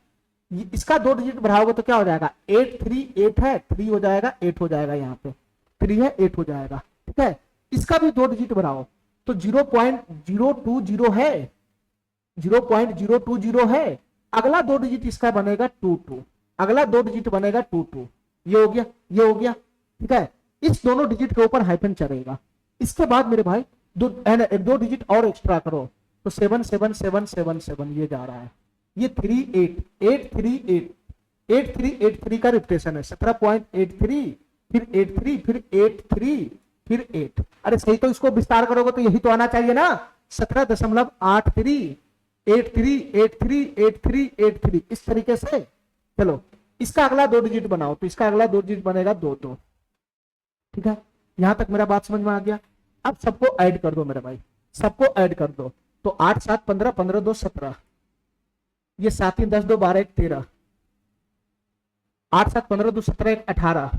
इसका 2 डिजिट बढ़ाओगे तो क्या हो जाएगा, 838 है, 3 हो जाएगा, 8 हो जाएगा, यहाँ पे 3 है, 8 हो जाएगा। ठीक है, इसका भी 2 डिजिट बढ़ाओ तो 0.020 है, 0.020 है, अगला 2 डिजिट इसका बनेगा 22, अगला 2 डिजिट बनेगा 22, ये हो गया, ये हो गया। ठीक है, इस दोनों डिजिट के ऊपर हाइफन चलेगा। इसके बाद मेरे भाई 2 डिजिट और एक्स्ट्रा करो तो 77777 ये जा रहा है, ये 8383 का रिपीटेशन है, 17.83, फिर 83, फिर 83, फिर 8। अरे सही तो इसको विस्तार करोगे तो यही तो आना चाहिए ना, 17.83, 83, इस तरीके से। चलो इसका अगला 2 डिजिट बनाओ तो इसका अगला 2 डिजिट बनेगा 2। ठीक है, यहां तक मेरा बात समझ में आ गया। अब सबको ऐड कर दो मेरे भाई, सबको ऐड कर दो, तो 8 7 15, 15 2 17, ये 7 3 10 2 12 1 13, 8 7 15 2 17 1 18,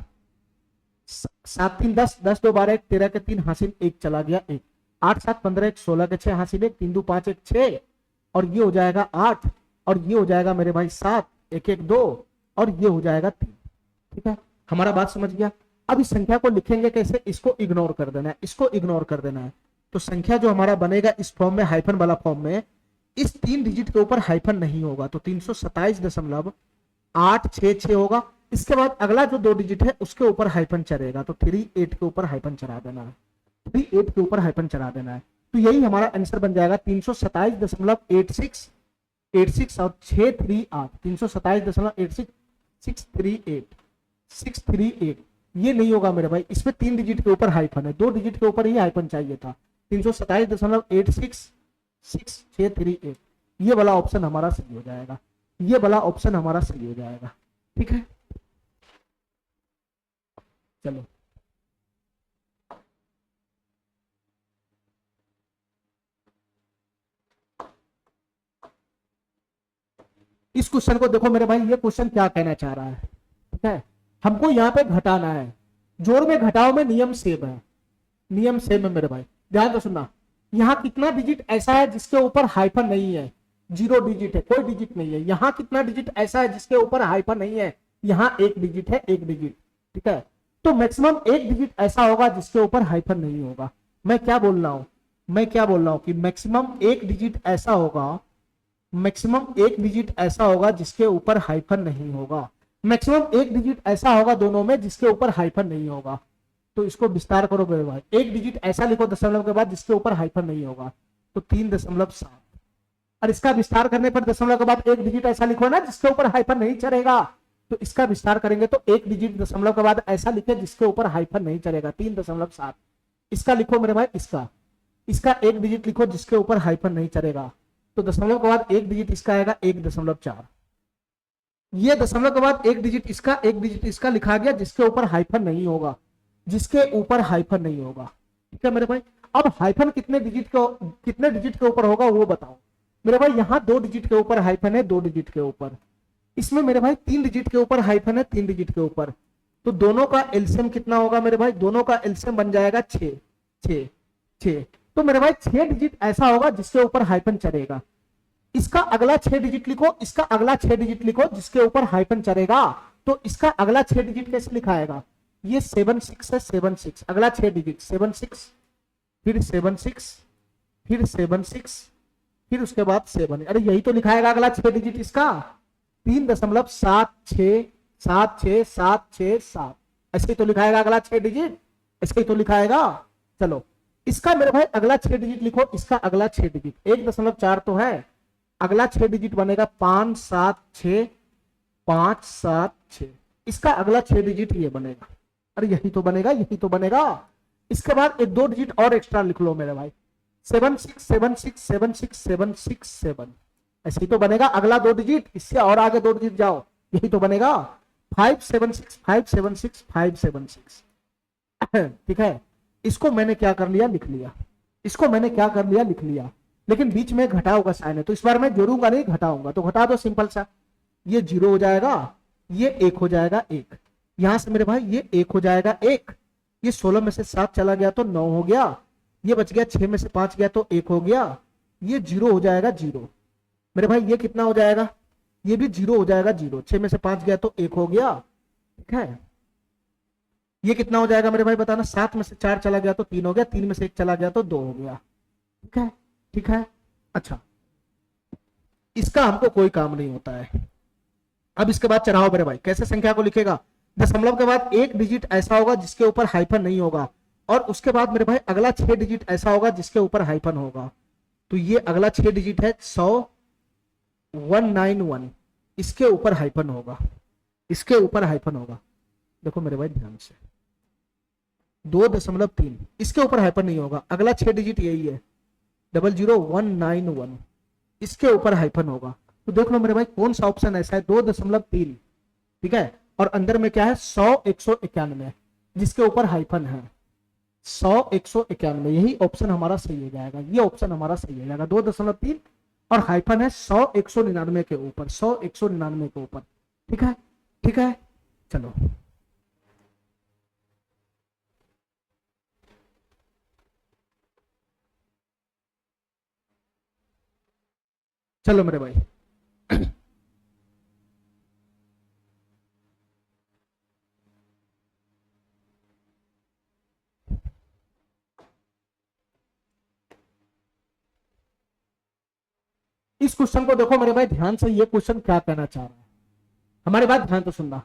7 3 10 10 2 12 1 13 के 3 हासिल, 1 चला गया 1, 8 7 15 1 16 के 6 हासिल, 1 3 2 5 1 6, और ये हो जाएगा 8, और ये हो जाएगा मेरे भाई 7, 1 1 2, और ये हो जाएगा 3। ठीक है, हमारा बात समझ गया। अब इस संख्या को लिखेंगे कैसे, इसको इग्नोर कर देना है, इसको इग्नोर कर देना है। तो संख्या जो हमारा बनेगा इस फॉर्म में, हाइफन वाला फॉर्म में, इस 3 डिजिट के ऊपर हाइफन नहीं होगा, तो 327.866 होगा। इसके बाद अगला जो 2 डिजिट है उसके ऊपर हाइफन चढ़ेगा, तो 38 के ऊपर हाइफन चढ़ा देना है, 38 के ऊपर हाइफन चढ़ा देना है। तो यही हमारा आंसर बन जाएगा 327.86 और 638, 327.86 ये नहीं होगा मेरे भाई, इसमें 3 डिजिट के ऊपर हाइफन है, 2 डिजिट के ऊपर ही हाइफन चाहिए था। 327.86 ये वाला ऑप्शन हमारा सही हो जाएगा, ये वाला ऑप्शन हमारा सही हो जाएगा। ठीक है, चलो इस क्वेश्चन को देखो मेरे भाई, ये क्वेश्चन क्या कहना चाह रहा है। ठीक है, हमको यहाँ पे घटाना है, जोड़ में घटाओ में नियम सेम है, नियम सेम है मेरे भाई, ध्यान तो सुनना। यहाँ कितना डिजिट ऐसा है जिसके ऊपर हाइफन नहीं है, 0 डिजिट है, कोई डिजिट नहीं है। यहाँ कितना डिजिट ऐसा है जिसके ऊपर हाइफन नहीं है, यहाँ 1 डिजिट है, 1 डिजिट। ठीक है, तो मैक्सिमम 1 डिजिट ऐसा होगा जिसके ऊपर हाइफन नहीं होगा। मैं क्या बोल रहा हूं, मैं क्या बोल रहा हूं कि मैक्सिमम 1 डिजिट ऐसा होगा, मैक्सिमम 1 डिजिट ऐसा होगा जिसके ऊपर हाइफन नहीं होगा, मैक्सिमम 1 डिजिट ऐसा होगा दोनों में जिसके ऊपर हाइफन नहीं होगा। तो इसको विस्तार करो मेरे भाई, 1 डिजिट ऐसा लिखो दशमलव के बाद जिसके ऊपर हाइफन नहीं होगा, तो 3.7। और इसका विस्तार करने पर दशमलव के बाद 1 डिजिट ऐसा लिखो ना जिसके ऊपर हाइफन नहीं चढ़ेगा, तो इसका विस्तार करेंगे तो 1 डिजिट दशमलव के बाद ऐसा लिखे जिसके ऊपर हाइफन नहीं चढ़ेगा, 3.7। इसका लिखो मेरे भाई, इसका इसका 1 डिजिट लिखो जिसके ऊपर हाइफन नहीं चढ़ेगा, तो दशमलव के बाद 1 डिजिट इसका आएगा 1.4। ये दशमलव के बाद 1 डिजिट इसका, 1 डिजिट इसका लिखा गया जिसके ऊपर हाइफन नहीं होगा, जिसके ऊपर हाइफन नहीं होगा। ठीक है मेरे भाई, अब हाइफन कितने डिजिट के ऊपर होगा वो बताओ मेरे भाई। यहाँ 2 डिजिट के ऊपर हाइफन है, 2 डिजिट के ऊपर, इसमें मेरे भाई 3 डिजिट के ऊपर हाइफन है, 3 डिजिट के ऊपर, तो दोनों का एलसीएम कितना होगा मेरे भाई, दोनों का एलसीएम बन जाएगा 6 6 6। तो मेरे भाई 6 डिजिट ऐसा होगा जिसके ऊपर हाइफन चढ़ेगा, इसका अगला 6 डिजिट लिखो, इसका अगला 6 डिजिट लिखो जिसके ऊपर हाइफन चढ़ेगा, तो इसका अगला 6 डिजिट कैसे लिखाएगा, ये 76 है, 76 अगला 6 डिजिट 76, फिर 76, फिर 76, फिर उसके बाद 7। अरे यही तो लिखाएगा अगला 6 डिजिट इसका, 3.767676 ऐसे ही तो लिखाएगा अगला 6 डिजिट, ऐसे ही तो लिखाएगा। चलो इसका मेरे भाई अगला 6 डिजिट लिखो, इसका अगला 6 डिजिट 1.4 तो है, अगला 6 डिजिट बनेगा 576, इसका अगला 6 डिजिट ये बनेगा। अरे यही तो बनेगा, यही तो बनेगा। इसके बाद एक 2 डिजिट और एक्स्ट्रा लिख लो मेरे भाई, 76767676 ऐसे ही तो बनेगा अगला 2 डिजिट, इससे और आगे 2 डिजिट जाओ, यही तो बनेगा 576 ठीक है, इसको मैंने क्या कर लिया, लिख लिया, इसको मैंने क्या कर लिया, लिख लिया, लेकिन बीच में घटाओ का साइन है, तो इस बार मैं जोड़ूंगा नहीं, घटाऊंगा। तो घटा दो सिंपल सा, ये 0 हो जाएगा, ये 1 हो जाएगा, 1 यहां से मेरे भाई ये 1 हो जाएगा 1, ये 16 में से 7 चला गया तो 9 हो गया, ये बच गया 6 में से 5 गया तो 1 हो गया, ये 0 हो जाएगा 0 मेरे भाई, ये कितना हो जाएगा, ये भी 0 हो जाएगा 0, 6 में से 5 गया तो 1 हो गया। ठीक है, ये कितना हो जाएगा मेरे भाई बताना, 7 में से 4 चला गया तो 3 हो गया, 3 में से 1 चला गया तो 2 हो गया। ठीक है, ठीक है, अच्छा इसका हमको कोई काम नहीं होता है। अब इसके बाद चढ़ाओ मेरे भाई, कैसे संख्या को लिखेगा, दशमलव के बाद 1 डिजिट ऐसा होगा जिसके ऊपर हाइफन नहीं होगा, और उसके बाद मेरे भाई अगला 6 डिजिट ऐसा होगा जिसके ऊपर हाइफन होगा, तो ये अगला 6 डिजिट है 191, इसके ऊपर हाइफन होगा, इसके ऊपर हाइफन होगा। देखो मेरे भाई ध्यान से, 2.3 इसके ऊपर हाइफन नहीं होगा, अगला 6 डिजिट यही है 00191, इसके ऊपर हाइफन होगा। तो देख लो मेरे भाई कौन सा ऑप्शन ऐसा है, 2.3, ठीक है, और अंदर में क्या है 100 191 जिसके ऊपर हाइफन है, 100 191, यही ऑप्शन हमारा सही हो जाएगा, ये ऑप्शन हमारा सही हो जाएगा, 2.3 और हाइफन है 100 199 के ऊपर, 100 199 के ऊपर। ठीक है, ठीक है, चलो चलो मेरे भाई इस क्वेश्चन को देखो मेरे भाई ध्यान से, ये क्वेश्चन क्या कहना चाह रहा है, हमारी बात ध्यान से सुनना।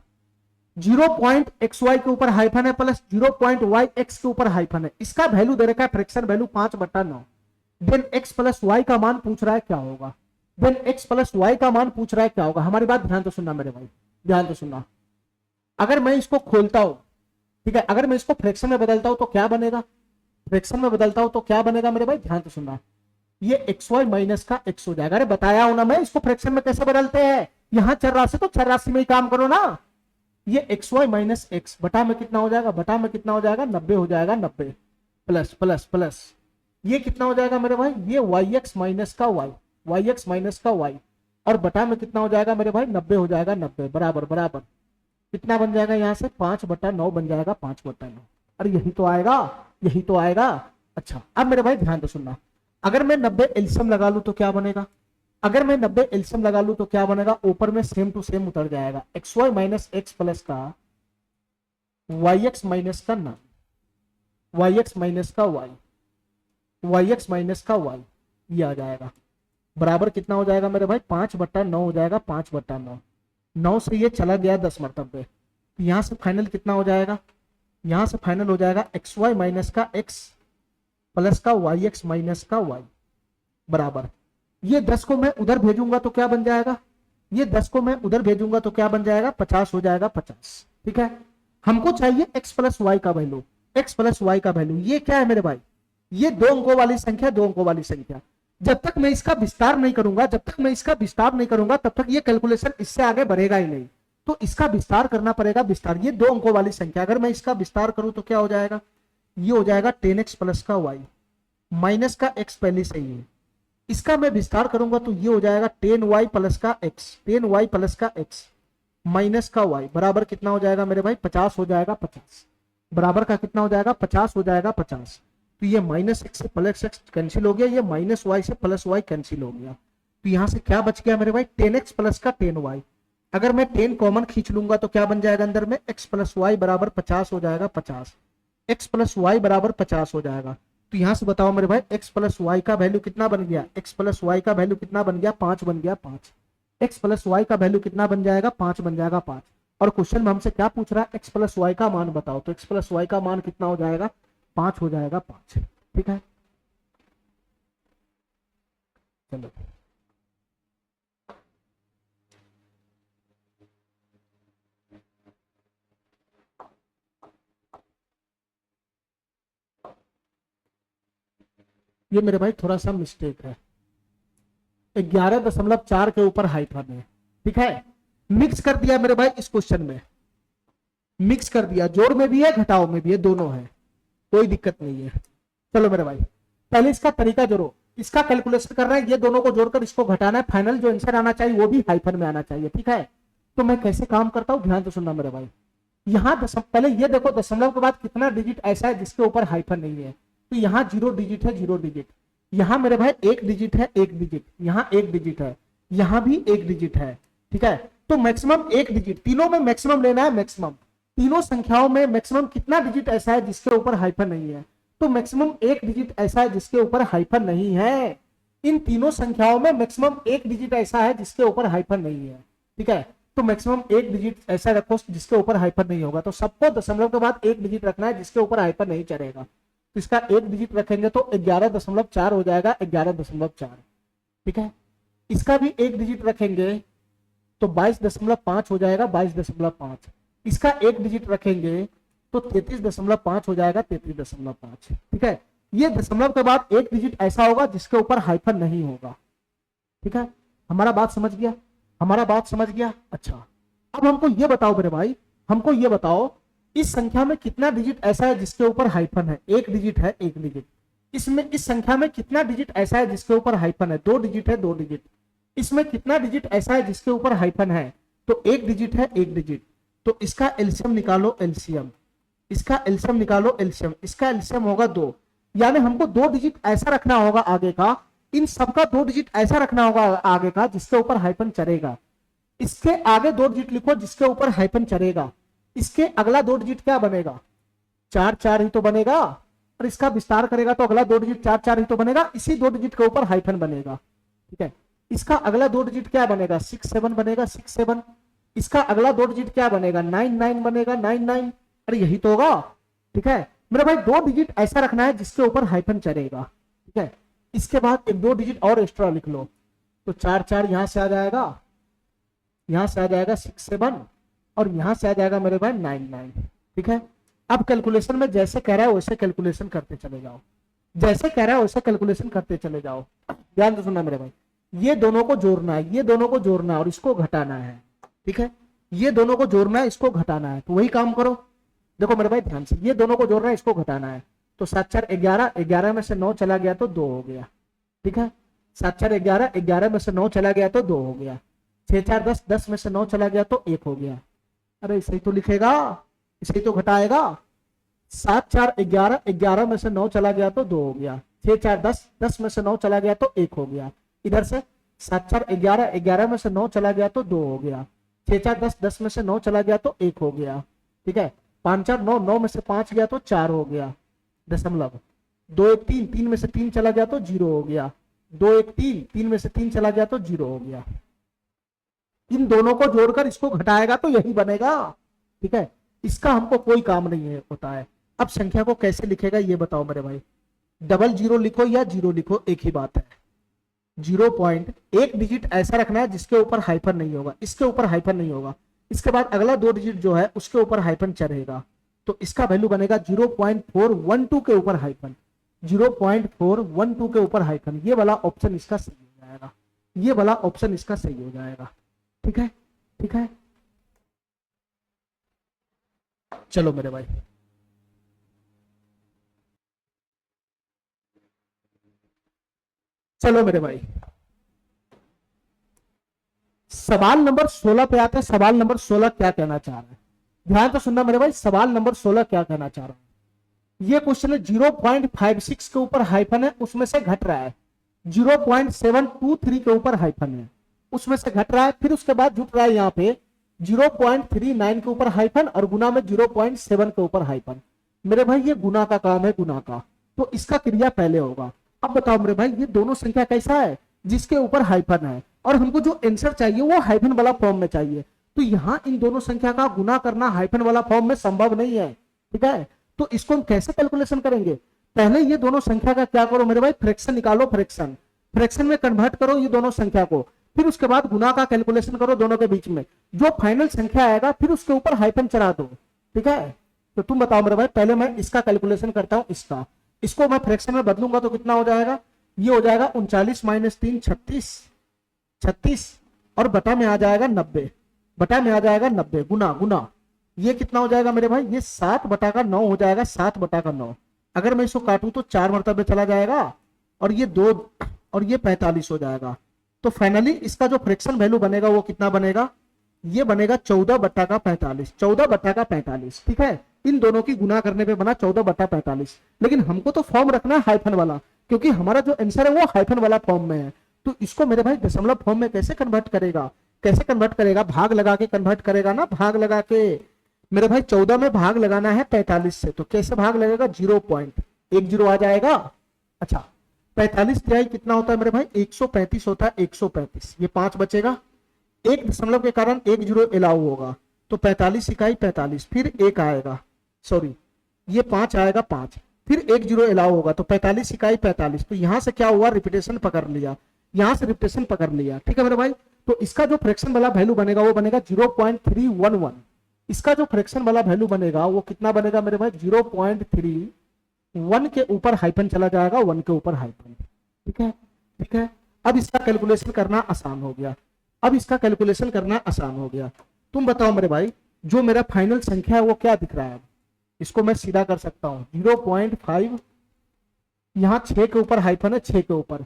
0.xy के ऊपर हाइफन है प्लस 0.yx के ऊपर हाइफन है, इसका वैल्यू दे रखा है fraction value 5/9। Then x plus y का मान पूछ रहा है क्या होगा, देन x प्लस वाई का मान पूछ रहा है क्या होगा। हमारी बात ध्यान से सुनना मेरे भाई, ध्यान से सुनना। अगर मैं इसको खोलता हूं, ठीक है, अगर मैं इसको फ्रैक्शन में बदलता हूं तो क्या बनेगा, फ्रैक्शन में बदलता हूं तो क्या बनेगा मेरे भाई, ध्यान से सुनना। ये xy माइनस का x हो जाएगा। अरे बताया हूं ना मैं इसको फ्रैक्शन में कैसे बदलते हैं, यहां चर राशि तो चर राशि में ही काम करो ना। ये xy माइनस x बटा में कितना हो जाएगा, बटा में कितना हो जाएगा 90 हो जाएगा, 90 प्लस प्लस प्लस ये कितना हो जाएगा मेरे भाई, ये yx माइनस का y, yx माइनस का y और बटा में कितना हो जाएगा मेरे भाई 90 हो जाएगा, 90 बराबर बराबर कितना बन जाएगा यहाँ से 5/9 बन जाएगा, 5/9। अरे यही तो आएगा, यही तो आएगा। अच्छा अब मेरे भाई ध्यान से सुनना, अगर मैं 90 एलसीएम लगा लूं तो क्या बनेगा, अगर मैं 90 एलसीएम लगा लूं तो क्या बनेगा, ऊपर में सेम टू सेम उतर जाएगा, xy माइनस x प्लस का yx माइनस का ना yx माइनस का y, yx माइनस का y ये आ जाएगा बराबर कितना हो जाएगा मेरे भाई 5/9 हो जाएगा, 5/9। 9 से ये चला गया 10 मरतबे, तो यहां से फाइनल कितना हो जाएगा, यहां से फाइनल हो जाएगा xy माइनस का x प्लस का yx माइनस का y बराबर, ये 10 को मैं उधर भेजूंगा तो क्या बन जाएगा, ये 10 को मैं उधर भेजूंगा तो क्या बन जाएगा 50 हो जाएगा, 50। ठीक है, हमको चाहिए x प्लस वाई का वैल्यू, x प्लस वाई का वैल्यू। ये क्या है मेरे भाई, ये 2 अंकों वाली संख्या, 2 अंकों वाली संख्या। जब तक मैं इसका विस्तार नहीं करूंगा, जब तक मैं इसका विस्तार नहीं करूंगा तब तक ये कैलकुलेशन इससे आगे बढ़ेगा ही नहीं। तो इसका विस्तार करना पड़ेगा, विस्तार। ये 2 अंकों वाली संख्या, अगर मैं इसका विस्तार करूं तो क्या हो जाएगा, ये हो जाएगा 10x प्लस का y माइनस का x पहले से ही है। इसका मैं विस्तार करूंगा तो ये हो जाएगा 10y प्लस का x, 10y प्लस का x माइनस का y बराबर कितना हो जाएगा मेरे भाई 50 हो जाएगा, 50 बराबर का कितना हो जाएगा 50 हो जाएगा, 50। तो ये माइनस x से प्लस x कैंसिल हो गया, ये माइनस y से प्लस y कैंसिल हो गया। तो यहां से क्या बच गया मेरे भाई 10x प्लस का 10y। अगर मैं 10 कॉमन खींच लूंगा तो क्या बन जाएगा अंदर में, x प्लस वाई बराबर 50 हो जाएगा, 50 x प्लस वाई बराबर 50 हो जाएगा। तो यहां से बताओ मेरे भाई x प्लस वाई का वैल्यू कितना बन गया, x प्लस वाई का वैल्यू कितना बन गया 5 बन गया, 5। x प्लस वाई का वैल्यू कितना बन जाएगा 5 बन जाएगा, 5। और क्वेश्चन में हमसे क्या पूछ रहा है, x प्लस वाई का मान बताओ, तो x प्लस वाई का मान कितना हो जाएगा 5 हो जाएगा, 5। ठीक है, चलो ये मेरे भाई थोड़ा सा मिस्टेक है, 11.4 के ऊपर हाइफन है। ठीक है, मिक्स कर दिया मेरे भाई, इस क्वेश्चन में मिक्स कर दिया, जोड़ में भी है घटाओ में भी है, दोनों है, कोई दिक्कत नहीं है। चलो मेरे भाई पहले इसका तरीका जोड़ो, इसका कैलकुलेशन कर रहे हैं, ये दोनों को जोड़कर इसको घटाना है, फाइनल जो आंसर आना चाहिए वो भी हाइफन में आना चाहिए। ठीक है, तो मैं कैसे काम करता हूं ध्यान से सुनना मेरे भाई। यहाँ पहले ये देखो दशमलव के बाद कितना डिजिट ऐसा है जिसके ऊपर हाइफन नहीं है, तो यहाँ 0 डिजिट है, 0 डिजिट। यहाँ मेरे भाई 1 डिजिट है, 1 डिजिट, यहाँ 1 डिजिट है, यहाँ भी 1 डिजिट है। ठीक है, तो मैक्सिमम 1 डिजिट, तीनों में मैक्सिमम लेना है, मैक्सिमम तीनों संख्याओं में मैक्सिमम कितना डिजिट ऐसा है जिसके ऊपर हाइफन नहीं है, तो मैक्सिमम 1 डिजिट ऐसा है जिसके ऊपर हाइफन नहीं है। इन तीनों संख्याओं में मैक्सिमम 1 डिजिट ऐसा है जिसके ऊपर हाइफन नहीं है। ठीक है, तो मैक्सिमम 1 डिजिट ऐसा रखो जिसके ऊपर हाइफन नहीं होगा, तो सबको दशमलव के बाद 1 डिजिट रखना है जिसके ऊपर हाइफन नहीं चलेगा। तो इसका 1 डिजिट रखेंगे तो 11.4 हो जाएगा, 11.4। ठीक है, इसका भी 1 डिजिट रखेंगे तो 22.5 हो जाएगा, 22.5। इसका 1 डिजिट रखेंगे तो 33.5 हो जाएगा, 33.5। ठीक है, ये दशमलव के बाद 1 डिजिट ऐसा होगा जिसके ऊपर हाइफन नहीं होगा। ठीक है, हमारा बात समझ गया, हमारा बात समझ गया। अच्छा अब हमको ये बताओ मेरे भाई, हमको ये बताओ इस संख्या में कितना डिजिट ऐसा है जिसके ऊपर हाइफन है, 1 डिजिट है, 1 डिजिट। इसमें इस संख्या में कितना डिजिट ऐसा है जिसके ऊपर हाइफन है, 2 डिजिट है, 2 डिजिट। इसमें कितना डिजिट ऐसा है जिसके ऊपर हाइफन है, तो 1 डिजिट है, 1 डिजिट। तो इसका एलसीएम निकालो, एलसीएम, इसका एलसीएम निकालो, एलसीएम, इसका एलसीएम होगा 2। यानी हमको 2 डिजिट ऐसा रखना होगा आगे का, इन सबका 2 डिजिट ऐसा रखना होगा आगे का जिसके ऊपर हाइफन चढ़ेगा। इसके आगे 2 डिजिट लिखो जिसके ऊपर हाइफन चढ़ेगा, इसके अगला 2 डिजिट क्या बनेगा, 4 4 ही तो बनेगा, और इसका विस्तार करेगा तो अगला 2 डिजिट 4 4 ही तो बनेगा, इसी 2 डिजिट के ऊपर हाइफन बनेगा। ठीक है, इसका अगला दो डिजिट क्या बनेगा, 6 7 बनेगा, 6 7। इसका अगला दो डिजिट क्या बनेगा, 9 9 बनेगा, 9 9। अरे यही तो होगा, ठीक है मेरे भाई। दो डिजिट ऐसा रखना है जिसके ऊपर हाइफन चलेगा, ठीक है। इसके बाद एक दो डिजिट और एक्स्ट्रा लिख लो, तो 4 4 यहां से आ जाएगा, यहां से आ जाएगा 6 7, और यहां से आ जाएगा मेरे भाई 9 9, ठीक है। अब कैलकुलेशन में जैसे कह रहा है वैसे कैलकुलेशन करते चले जाओ, जैसे कह रहा है वैसे कैलकुलेशन करते चले जाओ। ध्यान से सुनना मेरे भाई, ये दोनों को जोड़ना है, ये दोनों को जोड़ना है और इसको घटाना है, ठीक है। ये दोनों को जोड़ना है, इसको घटाना है, तो वही काम करो। देखो मेरे भाई ध्यान से, ये दोनों को जोड़ना है, इसको घटाना है, तो 7 4 11, 11 में से 9 चला गया तो 2 हो गया, ठीक है। 7 4 11, 11 में से 9 चला गया तो 2 हो गया। 6 4 10, 10 में से 9 चला गया तो 1 हो गया। अरे सही तो लिखेगा, इसे तो घटाएगा। 7 4 11, 11 में से 9 चला गया तो 2 हो गया। 6 4 10, 10 में से 9 चला गया तो 1 हो गया। इधर से 7 4 11, 11 में से 9 चला गया तो 2 हो गया। 6 4 10, 10 में से 9 चला गया तो 1 हो गया, ठीक है। 5 4 9, 9 में से 5 गया तो 4 हो गया, दशमलव। 2 1 3, 3 में से 3 चला गया तो 0 हो गया। 2 1 3, 3 में से 3 चला गया तो 0 हो गया। इन दोनों को जोड़कर इसको घटाएगा तो यही बनेगा, ठीक है। इसका हमको कोई काम नहीं है होता है। अब संख्या को कैसे लिखेगा ये बताओ मेरे भाई। डबल जीरो लिखो या जीरो लिखो, एक ही बात है। 0 पॉइंट, एक डिजिट ऐसा रखना है जिसके ऊपर हाइफन नहीं होगा, इसके ऊपर हाइफन नहीं होगा। इसके बाद अगला दो डिजिट जो है उसके ऊपर हाइफन चढ़ेगा, तो इसका वैल्यू बनेगा 0.412 के ऊपर हाइफन, 0.412 के ऊपर हाइफन। ये वाला ऑप्शन इसका सही हो जाएगा, ये वाला ऑप्शन इसका सही हो जाएगा, ठीक है, ठीक है। चलो मेरे भाई, चलो मेरे भाई, सवाल नंबर 16 पे आते हैं। सवाल नंबर 16 क्या कहना चाह रहा है, ध्यान तो सुनना मेरे भाई। सवाल नंबर 16 क्या कहना चाह रहा है, ये क्वेश्चन है 0.56 के ऊपर हाइफन है, उसमें से घट रहा है। 0.723 के ऊपर हाइफन है, उसमें से घट रहा है। फिर उसके बाद जुट रहा है यहाँ पे 0.39 के ऊपर हाइफन और गुना में 0.7 के ऊपर हाइफन। मेरे भाई ये गुना का काम है, गुना का, तो इसका क्रिया पहले होगा। अब बताओ मेरे भाई, ये दोनों संख्या कैसा है, जिसके ऊपर हाइफन है, और हमको जो आंसर चाहिए वो हाइफन वाला फॉर्म में चाहिए। तो यहाँ इन दोनों संख्या का गुना करना हाइफन वाला फॉर्म में संभव नहीं है, ठीक है। तो इसको हम कैसे कैलकुलेशन करेंगे, पहले ये दोनों संख्या का क्या करो मेरे भाई, फ्रैक्शन निकालो, फ्रैक्शन, फ्रैक्शन में कन्वर्ट करो ये दोनों संख्या को। फिर उसके बाद गुना का कैलकुलेशन करो दोनों के बीच में, जो फाइनल संख्या आएगा फिर उसके ऊपर हाइफन चढ़ा दो, ठीक है। तो तुम बताओ मेरे भाई, पहले मैं इसका कैलकुलेशन करता हूं, इसका, इसको मैं फ्रैक्शन में बदलूंगा तो कितना हो जाएगा, ये हो जाएगा 39 - 3 36, 36 और बटा में आ जाएगा 90, बटा में आ जाएगा 90, गुना गुना ये कितना हो जाएगा मेरे भाई, ये 7/9 हो जाएगा, 7/9। अगर मैं इसको काटूं तो 4 मरतबे चला जाएगा, और ये 2 और ये 45 हो जाएगा। तो फाइनली इसका जो फ्रैक्शन वैल्यू बनेगा वो कितना बनेगा, ये बनेगा 14/45, 14/45, ठीक है। इन दोनों की गुना करने पे बना 14/45, लेकिन हमको तो फॉर्म रखना है हाइफन वाला, क्योंकि हमारा जो आंसर है वो हाइफन वाला फॉर्म में है। तो इसको मेरे भाई दशमलव फॉर्म में कैसे कन्वर्ट करेगा, कैसे कन्वर्ट करेगा, भाग लगा के कन्वर्ट करेगा ना, भाग लगा के। मेरे भाई 14 में भाग लगाना है 45 से, तो कैसे भाग लगेगा, 0.10 आ जाएगा। अच्छा 45 तिहाई कितना होता है मेरे भाई, 135 होता है, 135, ये 5 बचेगा, एक दशमलव के कारण 1 जीरो अलाउ होगा, तो 45 इकाई 45, फिर 1 आएगा, सॉरी ये 5 आएगा, 5 फिर 1 जीरो अलाउ होगा, तो 45 इकाई 45। तो यहां से क्या हुआ, रिपीटेशन पकड़ लिया, यहां से रिपीटेशन पकड़ लिया, ठीक है मेरे भाई। तो इसका जो फ्रैक्शन वाला वैल्यू बनेगा वो बनेगा 0.311। इसका जो फ्रैक्शन वाला वैल्यू बनेगा वो कितना बनेगा मेरे भाई, 0.31 के ऊपर हाइफन चला जाएगा, 1 के ऊपर हाइफन, ठीक है, ठीक है। अब इसका कैलकुलेशन करना आसान हो गया, अब इसका कैलकुलेशन करना आसान हो गया। तुम बताओ मेरे भाई, जो मेरा फाइनल संख्या है वो क्या दिख रहा है, इसको मैं सीधा कर सकता हूं 0.5, यहां 6 के ऊपर हाइफन है, 6 के ऊपर,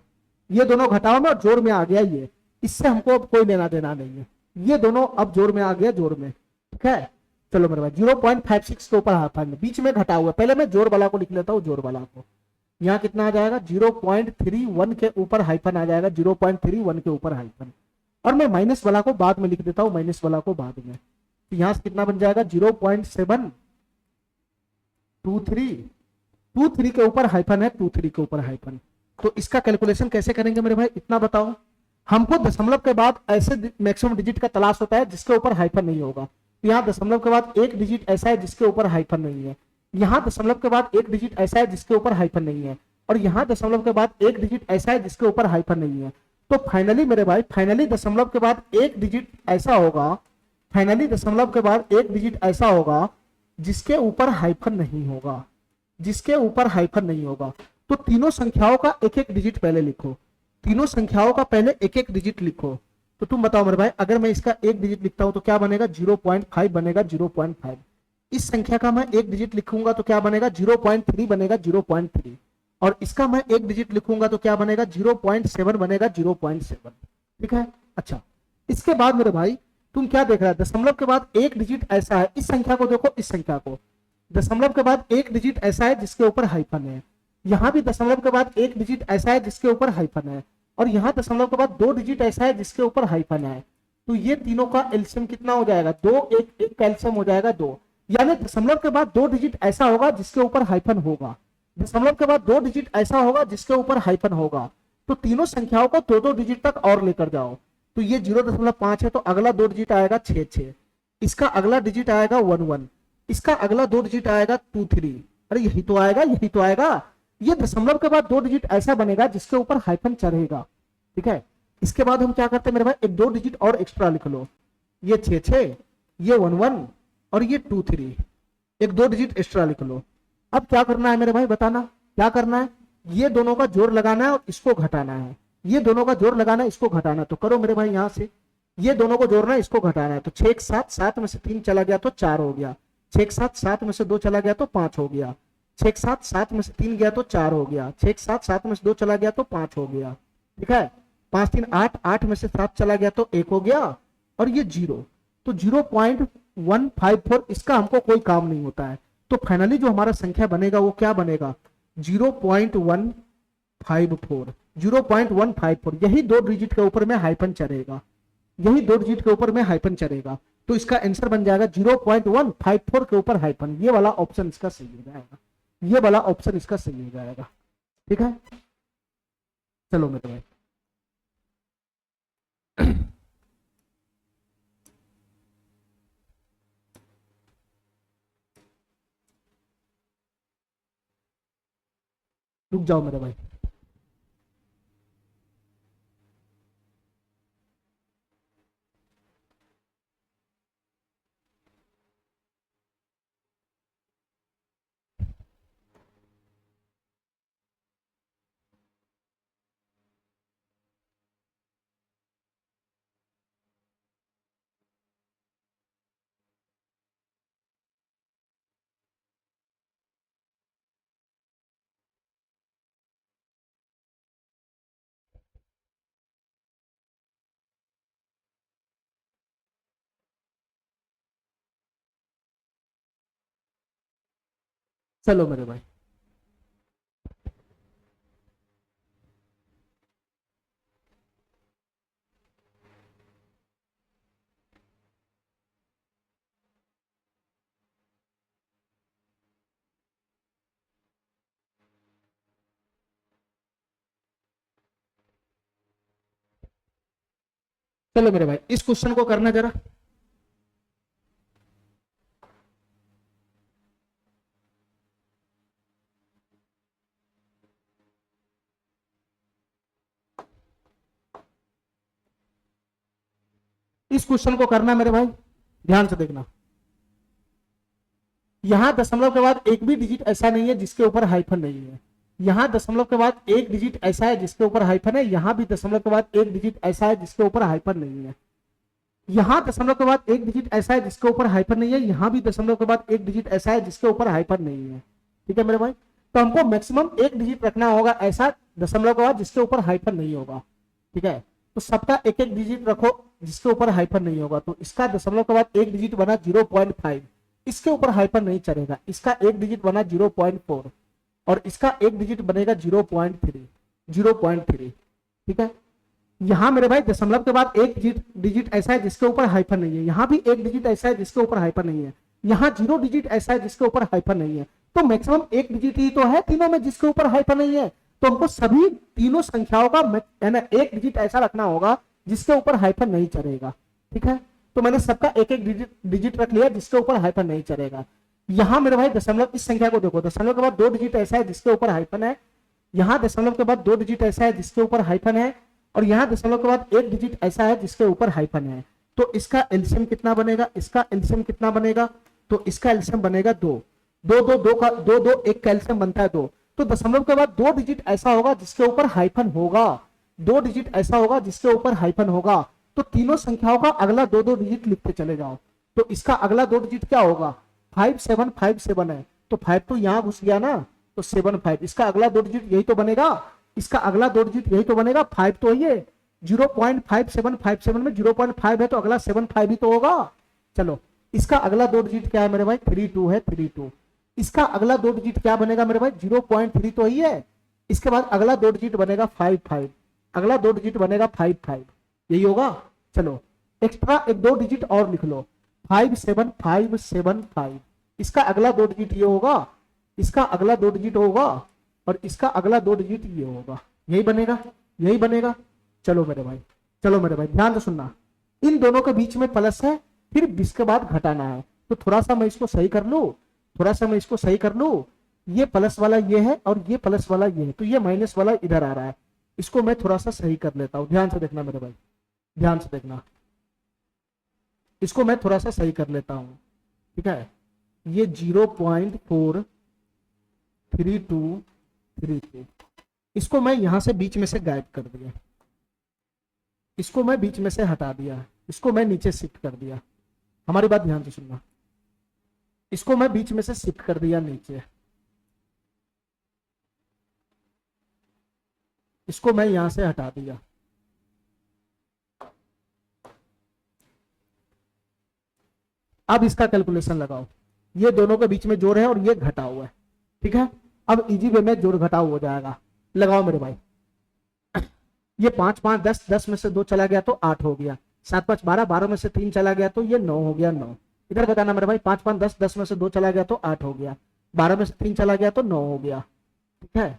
ये दोनों घटाओ में और जोड़ में आ गया ये, इससे हमको अब कोई लेना देना नहीं है, ये दोनों अब जोड़ में आ गया, जोड़ में, ठीक है। चलो मेरे भाई 0.56 के ऊपर हाइफन, बीच में घटा हुआ, पहले मैं जोड़ वाला को लिख लेता हूँ, जोड़ वाला को। यहाँ कितना आ जाएगा, 0.31 के ऊपर हाइफन आ जाएगा, 0.31 के ऊपर हाइफन, और मैं माइनस वाला को बाद में लिख देता हूँ, माइनस वाला को बाद में। तो यहाँ से कितना बन जाएगा, 0.723 के ऊपर हाइफन है, 23 के ऊपर हाइफन। तो इसका कैलकुलेशन कैसे करेंगे मेरे भाई, इतना बताओ। हमको दशमलव के बाद ऐसे मैक्सिमम डिजिट का तलाश होता है जिसके ऊपर हाइफन नहीं होगा। तो यहाँ दशमलव के बाद एक डिजिट ऐसा है जिसके ऊपर हाइफन नहीं है, यहाँ दशमलव के बाद एक डिजिट ऐसा है जिसके ऊपर हाइफन नहीं है, और यहाँ दशमलव के बाद एक डिजिट ऐसा है जिसके ऊपर हाइफन नहीं है। तो फाइनली मेरे भाई, फाइनली दशमलव के बाद एक डिजिट ऐसा होगा, फाइनली दशमलव के बाद एक डिजिट ऐसा होगा जिसके ऊपर हाइफन नहीं होगा, जिसके ऊपर हाइफन नहीं होगा। तो तीनों संख्याओं का एक एक डिजिट पहले लिखो, तीनों संख्याओं का पहले एक एक डिजिट लिखो। तो तुम बताओ मेरे भाई, अगर मैं इसका एक डिजिट लिखता हूं तो क्या बनेगा, 0.5 बनेगा, 0.5। इस संख्या का मैं एक डिजिट लिखूंगा तो क्या बनेगा, 0.3 बनेगा, 0.3। और इसका मैं एक डिजिट लिखूंगा तो क्या बनेगा, 0.7 बनेगा, 0.7। ठीक है। अच्छा, इसके बाद मेरे भाई तुम क्या देख रहा है, दशमलव के बाद एक डिजिट ऐसा है, इस संख्या को देखो, इस संख्या को, दशमलव के बाद एक डिजिट ऐसा है जिसके ऊपर हाइफन है, यहां भी दशमलव के बाद एक डिजिट ऐसा है जिसके ऊपर हाइफन है, और यहां दशमलव के बाद दो डिजिट ऐसा है जिसके ऊपर हाइफन है। तो ये तीनों का एलसीएम कितना हो जाएगा, दो, एक का एलसीएम हो जाएगा 2। यानी दशमलव के बाद दो डिजिट ऐसा होगा जिसके ऊपर हाइफन होगा, दशमलव के बाद दो डिजिट ऐसा होगा जिसके ऊपर हाइफन होगा। तो तीनों संख्याओं को दो दो डिजिट तक और लेकर जाओ। तो ये 0.5 है, तो अगला दो डिजिट आएगा 6, इसका अगला डिजिट आएगा 1, इसका अगला दो डिजिट आएगा 2, अरे यही तो आएगा, यही तो आएगा। ये दशमलव के बाद दो डिजिट ऐसा बनेगा जिसके ऊपर हाइफन चढ़ेगा। ठीक है। इसके बाद हम क्या करते हैं मेरे भाई, एक दो डिजिट और एक्स्ट्रा लिख लो, ये 6, ये 1 और ये 2, एक दो डिजिट एक्स्ट्रा लिख लो। अब क्या करना है मेरे भाई, बताना क्या करना है, ये दोनों का जोड़ लगाना है और इसको घटाना है, ये दोनों का जोड़ लगाना है, इसको घटाना है। तो करो मेरे भाई, यहां से ये दोनों को जोड़ना है, इसको घटाना है। तो 6 के साथ 7 में से 3 चला गया तो 4 हो गया, 6 के साथ 7 में से 2 चला गया तो 5 हो गया, 6 के साथ 7 में से 3 गया तो 4 हो गया, 6 के साथ 7 में से 2 चला गया तो 5 हो गया। ठीक है। 5 3 8, 8 में से 7 चला गया तो 1 हो गया, और ये 0, तो 0.154, इसका हमको कोई काम नहीं होता है। तो फाइनली जो हमारा संख्या बनेगा वो क्या बनेगा, 0.154, 0.154। यही दो डिजिट के ऊपर में हाइफन चढ़ेगा, यही दो डिजिट के ऊपर में हाइफन चढ़ेगा। तो इसका आंसर बन जाएगा 0.154 के ऊपर हाइफन। ये वाला ऑप्शन इसका सही हो जाएगा, ये वाला ऑप्शन इसका सही हो जाएगा। ठीक है। चलो मेरे भाई, रुक जाओ मेरे भाई। चलो मेरे भाई, चलो मेरे भाई, इस क्वेश्चन को करना जरा। इस क्वेश्चन को करना मेरे भाई, ध्यान से देखना। यहां दशमलव के बाद एक भी डिजिट ऐसा नहीं है जिसके ऊपर हाइफन नहीं है, यहां दशमलव के बाद एक डिजिट ऐसा है जिसके ऊपर हाइफन है, यहां भी दशमलव के बाद एक डिजिट ऐसा है जिसके ऊपर हाइफन नहीं है, यहां दशमलव के बाद एक डिजिट ऐसा है जिसके ऊपर हाइफन नहीं है, यहां भी दशमलव के बाद एक डिजिट ऐसा है जिसके ऊपर हाइफन नहीं है। ठीक है मेरे भाई। तो हमको मैक्सिमम एक डिजिट रखना होगा ऐसा दशमलव के बाद जिसके ऊपर हाइफन नहीं होगा। ठीक है। तो सबका एक एक डिजिट रखो जिसके ऊपर हाइफन नहीं होगा। तो इसका दशमलव के बाद एक डिजिट बना 0.5, इसके ऊपर हाइफन नहीं चढ़ेगा। इसका एक डिजिट बना 0.4 और इसका एक डिजिट बनेगा 0.3। ठीक है। यहां मेरे भाई दशमलव के बाद एक डिजिट ऐसा है जिसके ऊपर हाइफन नहीं है, यहां भी एक डिजिट ऐसा है जिसके ऊपर हाइफन नहीं है, यहां 0 डिजिट ऐसा है जिसके ऊपर हाइफन नहीं है। तो मैक्सिमम एक डिजिट ही तो है तीनों में जिसके ऊपर हाइफन नहीं है। तो हमको सभी तीनों संख्याओं का है ना एक डिजिट ऐसा रखना होगा जिसके ऊपर हाइफन नहीं चढ़ेगा। ठीक है, तो मैंने सबका एक एक डिजिट रख लिया जिसके ऊपर हाइफन नहीं चढ़ेगा। यहां मेरे भाई दशमलव, इस संख्या को देखो, दशमलव के बाद 2 डिजिट ऐसा है जिसके ऊपर हाइफन है, यहां दशमलव के बाद 2 डिजिट ऐसा है जिसके ऊपर हाइफन है, और यहां दशमलव के बाद 1 डिजिट ऐसा है जिसके ऊपर हाइफन है। तो इसका एलसीएम कितना बनेगा, इसका एलसीएम कितना बनेगा, तो इसका एलसीएम बनेगा 2। 2 2 2 का 2 2 1 का एलसीएम बनता है 2। तो दशमलव के बाद 2 डिजिट ऐसा होगा जिसके ऊपर हाइफन होगा, 2 डिजिट ऐसा होगा जिसके ऊपर हाइफन होगा। तो तीनों संख्याओं का अगला 2 2 डिजिट लिखते चले जाओ। तो इसका अगला 2 डिजिट क्या होगा, 5 7 5 7 है, तो 5 तो यहां घुस गया ना, तो 7 5। इसका अगला 2 डिजिट यही तो बनेगा, इसका अगला 2 डिजिट यही तो बनेगा, 5 तो ये 0.5757 में 0.5 है तो अगला 7 5 ही तो होगा। चलो इसका अगला 2 डिजिट क्या है मेरे भाई, 32 है, 32। इसका अगला 2 डिजिट क्या बनेगा मेरे भाई, 0.3 तो ही है। इसके बाद अगला 2 डिजिट बनेगा 5 5, अगला 2 डिजिट बनेगा 5 5, यही होगा। चलो एक्स्ट्रा एक 2 डिजिट और लिख लो, 5 7 5 7 5। इसका अगला 2 डिजिट ये होगा, इसका अगला 2 डिजिट होगा, और इसका अगला 2 डिजिट ये होगा, यही बनेगा, यही बनेगा। चलो मेरे भाई, चलो मेरे भाई ध्यान से सुनना, इन दोनों के बीच में प्लस है, फिर 20 के बाद घटाना है। तो थोड़ा सा मैं इसको सही कर लूं, थोड़ा सा मैं इसको सही कर लूं, ये प्लस वाला ये है और ये प्लस वाला ये है, तो ये माइनस वाला इधर आ रहा है, इसको मैं थोड़ा सा सही कर लेता हूं। ध्यान से देखना मेरे भाई, ध्यान से देखना, इसको मैं थोड़ा सा सही कर लेता हूं। ठीक है, ये 0.43232, इसको मैं यहां से बीच में से गायब कर दिया, इसको मैं बीच में से हटा दिया, इसको मैं नीचे शिफ्ट कर दिया। हमारी बात ध्यान से सुनना, इसको मैं बीच में से शिफ्ट कर दिया नीचे, इसको मैं यहां से हटा दिया। अब इसका कैलकुलेशन लगाओ, ये दोनों के बीच में जोड़ है और ये घटा हुआ है। ठीक है, अब इजी वे में जोड़ घटाव हो जाएगा। लगाओ मेरे भाई, ये 5 5 10, 10 में से 2 चला गया तो 8 हो गया, 7 5 12, 12 में से 3 चला गया तो ये 9 हो गया, 9। इधर बताना मेरे भाई, 5 5 10, 10 में से 2 चला गया तो 8 हो गया, 12 में से 3 चला गया तो 9 हो गया। ठीक है,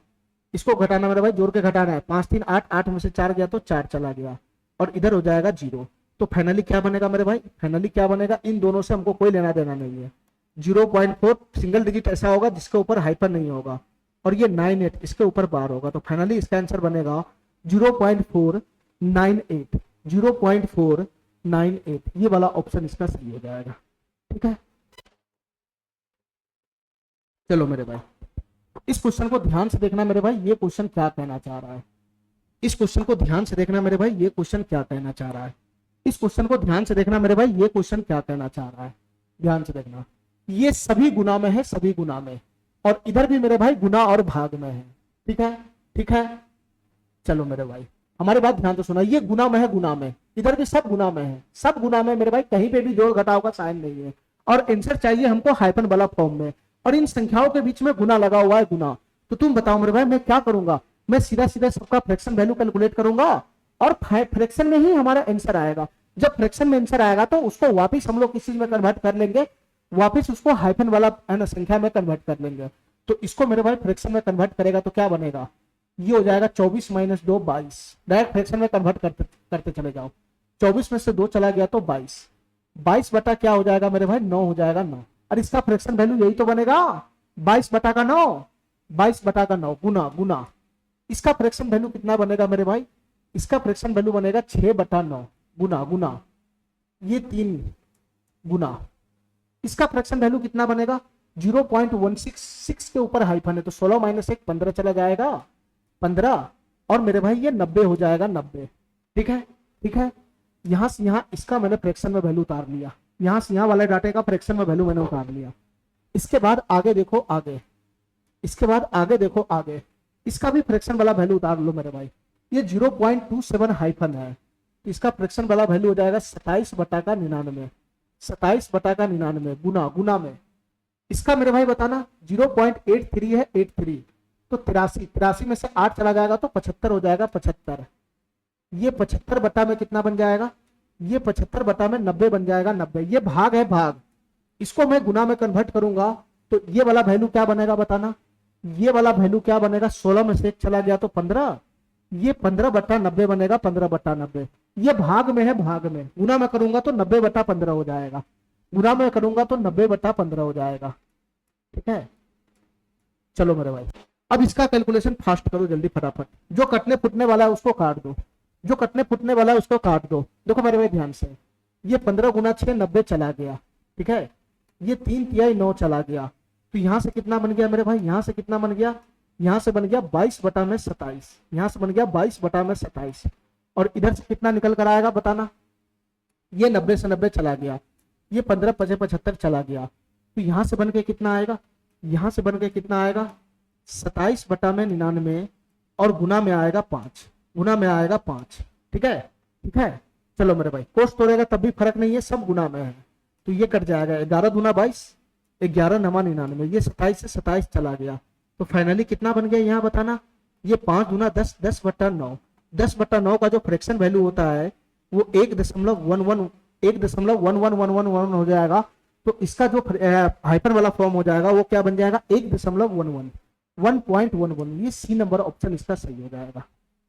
इसको घटाना मेरे भाई, जोड़ के घटाना है, 5 3 8, 8 में से 4 गया तो 4 चला गया, और इधर हो जाएगा 0। तो फाइनली क्या बनेगा मेरे भाई, फाइनली क्या बनेगा, इन दोनों से हमको कोई लेना देना नहीं है। 0.4 सिंगल डिजिट ऐसा होगा जिसके ऊपर हाइफन नहीं होगा, और ये 9 8 इसके ऊपर बार होगा। तो फाइनली इसका आंसर बनेगा 0.498, 0.498, ये वाला ऑप्शन इसका सही हो जाएगा। ठीक है, चलो मेरे भाई इस क्वेश्चन को ध्यान से देखना मेरे भाई, ये क्वेश्चन क्या कहना चाह रहा है, इस क्वेश्चन को ध्यान से देखना मेरे भाई, ये क्वेश्चन क्या कहना चाह रहा है, इस क्वेश्चन को ध्यान से देखना मेरे भाई, ये क्वेश्चन क्या कहना चाह रहा है, ध्यान से देखना। ये सभी गुना में है, सभी गुना में, और इधर भी मेरे भाई गुना और भाग में है। ठीक है, ठीक है, चलो मेरे भाई हमारी बात ध्यान से सुना, ये गुना में है, गुना में, इधर भी सब गुना में है, सब गुना में मेरे भाई, कहीं पे भी जोड़ घटाव का साइन नहीं है, और आंसर चाहिए हमको हाइफन वाला फॉर्म में, और इन संख्याओं के बीच में गुना लगा हुआ है, गुना। तो तुम बताओ मेरे भाई मैं क्या करूंगा, मैं सीधा सीधा सबका फ्रैक्शन वैल्यू कैलकुलेट करूंगा, और फ्रैक्शन में ही हमारा आंसर आएगा। जब फ्रैक्शन में आंसर आएगा तो उसको वापिस हम लोग किस चीज में कन्वर्ट कर लेंगे, वापिस उसको हाइफन वाला है ना संख्या में कन्वर्ट कर लेंगे। तो इसको मेरे भाई फ्रैक्शन में कन्वर्ट करेगा तो क्या बनेगा, ये हो जाएगा 24 - 2 22। डायरेक्ट फ्रैक्शन में कन्वर्ट करते चले जाओ, 24 में से 2 चला गया तो 22, 22 बटा क्या हो जाएगा मेरे भाई, 9 हो जाएगा, 9। और इसका फ्रैक्शन वैल्यू यही तो बनेगा, 22 बटा का 9, 22 बटा का 9 गुना गुना। इसका फ्रैक्शन वैल्यू कितना बनेगा मेरे भाई, इसका फ्रैक्शन वैल्यू बनेगा 6 बटा 9 गुना गुना, ये 3 गुना। इसका फ्रैक्शन वैल्यू कितना बनेगा, 0.166 के ऊपर हाइफन है तो 16 - 1 15 चला जाएगा, 15, और मेरे भाई ये 90 हो जाएगा, 90। ठीक है, ठीक है, यहां से यहां इसका मैंने फ्रैक्शन में वैल्यू उतार लिया, यहां से यहां वाले डाटे का फ्रैक्शन में वैल्यू मैंने उतार लिया। इसके बाद आगे देखो, आगे इसके बाद आगे देखो, आगे इसका भी फ्रैक्शन वाला वैल्यू उतार लो मेरे भाई, ये 0.27 हाइफन है, इसका फ्रैक्शन वाला वैल्यू हो जाएगा 27 बटा का 99, 27 बटा का 99 गुना गुना में। इसका मेरे भाई बताना 0.83 है, 83, तो 83, 83 में से 8 चला जाएगा तो 75 हो जाएगा, 75। ये 75 बटा में कितना बन जाएगा, ये 75 बटा में 90 बन जाएगा, 90। ये भाग है, भाग, इसको मैं गुना में कन्वर्ट करूंगा तो ये वाला वैल्यू क्या बनेगा बताना, ये वाला वैल्यू क्या बनेगा, 16 में से एक चला गया तो 15, ये 15/90 बनेगा, 15/90। ये भाग में है, भाग में गुना में करूंगा तो 90/15 हो जाएगा, गुना में करूंगा तो 90/15 हो जाएगा। ठीक है, चलो मेरे भाई अब इसका कैलकुलेशन फास्ट करो जल्दी फटाफट। जो कटने फुटने वाला है उसको काट दो, जो कटने फुटने वाला है उसको काट दो। देखो मेरे भाई ध्यान से, ये 15 गुना 6 90 चला गया। ठीक है, ये 3 तिहाई 9 चला गया। तो यहां से कितना बन गया मेरे भाई, यहां से कितना बन गया, यहां से बन गया 22/27, यहां से बन गया 22/27। और इधर से कितना निकल कर आएगा बताना, ये 90 से 90 चला गया, ये 15×5 = 75 चला गया। तो यहां से बन के कितना आएगा, यहां से बन के कितना आएगा 27/99 और गुना में आएगा 5, गुना में आएगा 5। ठीक है, ठीक है, चलो मेरे भाई कोष्ट तोड़ेगा तब भी फर्क नहीं है, सब गुना में है। तो ये कट जाएगा 11 दूना 22, 11×9 ये 27 से 27 चला गया। तो फाइनली कितना बन गया यहाँ बताना, ये 5 दूना 10, 10/9, 10/9 का जो फ्रैक्शन वैल्यू होता है वो 1.1111 हो जाएगा। तो इसका जो हाइपर वाला फॉर्म हो जाएगा वो क्या बन जाएगा 1.11, 1.11। ये सी नंबर ऑप्शन इसका सही हो जाएगा।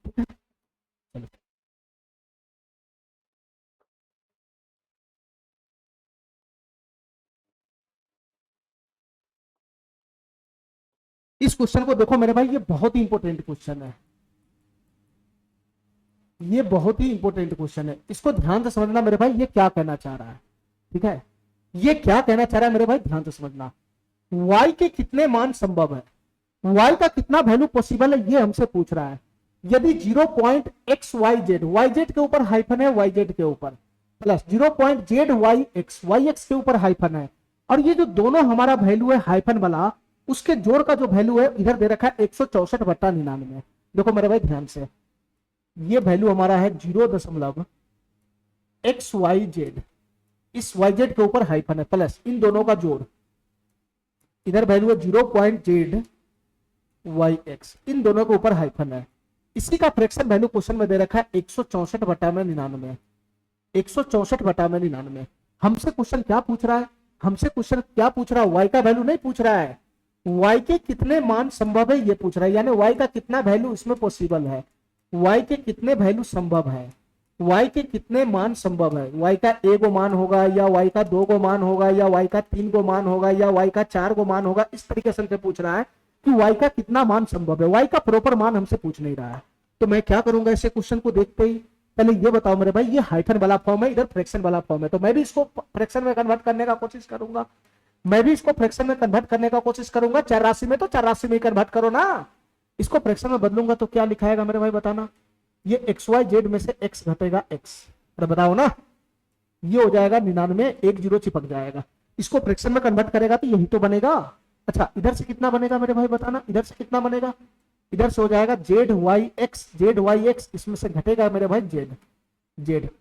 ठीक है, चलो इस क्वेश्चन को देखो मेरे भाई, ये बहुत ही इंपॉर्टेंट क्वेश्चन है, ये बहुत ही इंपॉर्टेंट क्वेश्चन है। इसको ध्यान से समझना मेरे भाई, ये क्या कहना चाह रहा है। ठीक है, ये क्या कहना चाह रहा है मेरे भाई, ध्यान से समझना। y के कितने मान संभव है, y का कितना वैल्यू पॉसिबल है, ये हमसे पूछ रहा है। यदि 0.xyz, yz के ऊपर हाइफन है, yz के ऊपर प्लस 0.zyx, yx के ऊपर हाइफन है, और ये जो दोनों हमारा वैल्यू है हाइफन वाला, उसके जोड़ का जो वैल्यू है इधर दे रखा है 164/99। देखो मेरे भाई ध्यान से, ये वैल्यू हमारा है 0.xyz, इस yz के ऊपर हाइफन है प्लस इन दोनों का जोड़, इधर वैल्यू है 0.zYx, इन दोनों के ऊपर हाइफन है। इसी का फ्रैक्शन वैल्यू क्वेश्चन में दे रखा है 164/99, 164/99। हमसे क्वेश्चन क्या पूछ रहा है, हमसे क्वेश्चन क्या पूछ रहा है, y का वैल्यू नहीं पूछ रहा है, y के कितने मान संभव है ये पूछ रहा है। यानी y का कितना वैल्यू इसमें पॉसिबल है, y के कितने वैल्यू संभव है, y के कितने मान संभव है, y का 1 मान होगा या y का 2 मान होगा या y का 3 मान होगा या y का 4 मान होगा। इस तरीके से पूछ रहा है कि y का कितना मान संभव है, y का प्रॉपर मान हमसे पूछ नहीं रहा है। तो मैं क्या करूंगा, इसे क्वेश्चन को देखते ही पहले ये बताओ मेरे भाई, ये हाइफन वाला फॉर्म है, इधर फ्रैक्शन वाला फॉर्म है, तो मैं भी इसको फ्रैक्शन में कन्वर्ट करने का कोशिश करूंगा, मैं भी इसको फ्रैक्शन में कन्वर्ट करने का कोशिश करूंगा। चार राशि में तो चार राशि में कन्वर्ट करो ना, इसको फ्रैक्शन में बदलूंगा तो क्या लिखाएगा मेरे भाई बताना, ये XYZ में से x घटेगा x, अरे बताओ ना, ये हो जाएगा 99, 1 0 चिपक जाएगा। इसको फ्रैक्शन में कन्वर्ट करेगा तो यही तो बनेगा। अच्छा इधर से कितना बनेगा मेरे भाई बताना, इधर से कितना बनेगा, इधर से हो जाएगा ZYX, ZYX इसमें से घटेगा मेरे भाई Z,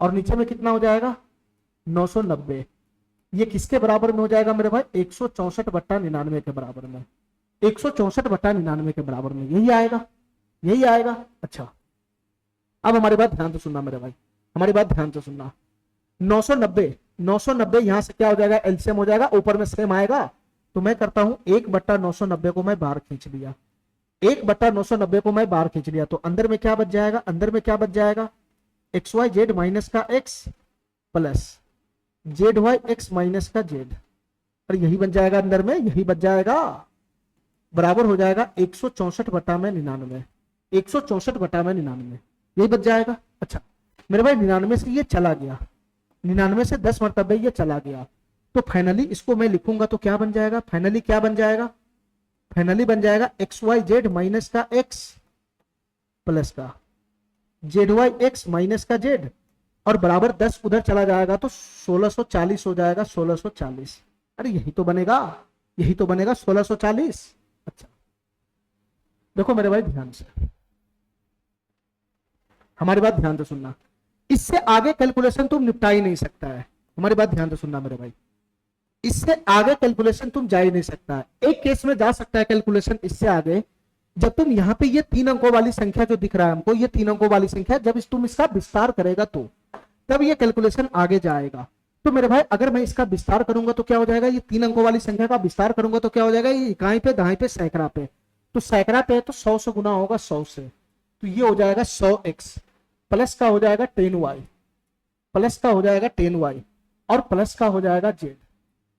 और नीचे में कितना हो जाएगा 990। ये किसके बराबर में हो जाएगा मेरे भाई 164/99 के बराबर में, 164/99 के बराबर में, यही आएगा, यही आएगा। अच्छा अब हमारी बात ध्यान से सुनना मेरे भाई, हमारी बात ध्यान से सुनना। 990 यहां से क्या हो जाएगा एलसीएम हो जाएगा, ऊपर में सेम आएगा। तो मैं करता हूं 1/990 को मैं बाहर खींच लिया, 1/990 को मैं बाहर खींच लिया, तो अंदर में क्या बच जाएगा, अंदर में क्या बच जाएगा XYZ माइनस का x प्लस ZYX माइनस का Z, और यही बन जाएगा अंदर में, यही बच जाएगा, बराबर हो जाएगा 164/99, 164/99 यही बच जाएगा। अच्छा मेरे भाई 99 से ये चला गया, 99 से 10 मरतबे ये चला गया, तो फाइनली इसको मैं लिखूंगा तो क्या बन जाएगा, फाइनली क्या बन जाएगा, फाइनली बन जाएगा XYZ माइनस का x प्लस का ZYX माइनस का Z, और बराबर 10 उधर चला जाएगा तो 1640 हो जाएगा, 1640। अरे यही तो बनेगा, यही तो बनेगा 1640। अच्छा देखो मेरे भाई ध्यान से, हमारी बात ध्यान से सुनना, इससे आगे कैलकुलेशन तुम निपटा ही नहीं सकता है, हमारी बात ध्यान से सुनना मेरे भाई, इससे आगे कैलकुलेशन तुम जा ही नहीं सकता है। एक केस में जा सकता है कैलकुलेशन इससे आगे, जब तुम यहाँ पे ये 3 अंकों वाली संख्या जो दिख रहा है हमको, ये 3 अंकों वाली संख्या, जब तुम इसका विस्तार करेगा तो तब ये कैलकुलेशन आगे जाएगा। तो मेरे भाई अगर मैं इसका विस्तार करूंगा तो क्या हो जाएगा, ये 3 अंकों वाली संख्या का विस्तार करूंगा तो क्या हो जाएगा, ये इकाई पे, दहाई पे, सैकड़ा पे, तो सैकड़ा पे है तो 100 से गुना होगा 100 से, तो ये हो जाएगा 100x प्लस का हो जाएगा 10y, प्लस का हो जाएगा 10y और प्लस का हो जाएगा z,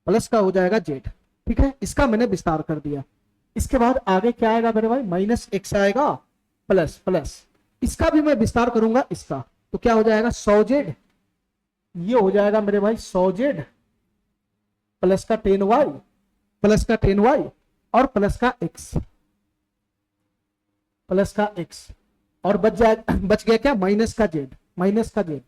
प्लस का हो जाएगा z। ठीक है, इसका मैंने विस्तार कर दिया। इसके बाद आगे क्या आएगा मेरे भाई, माइनस x आएगा प्लस प्लस, इसका भी मैं विस्तार करूंगा इसका, तो क्या हो जाएगा 100z, ये हो जाएगा मेरे भाई 100z प्लस का 10y, प्लस का 10y और प्लस का x, प्लस का x और बच गया क्या, माइनस का z, माइनस का z।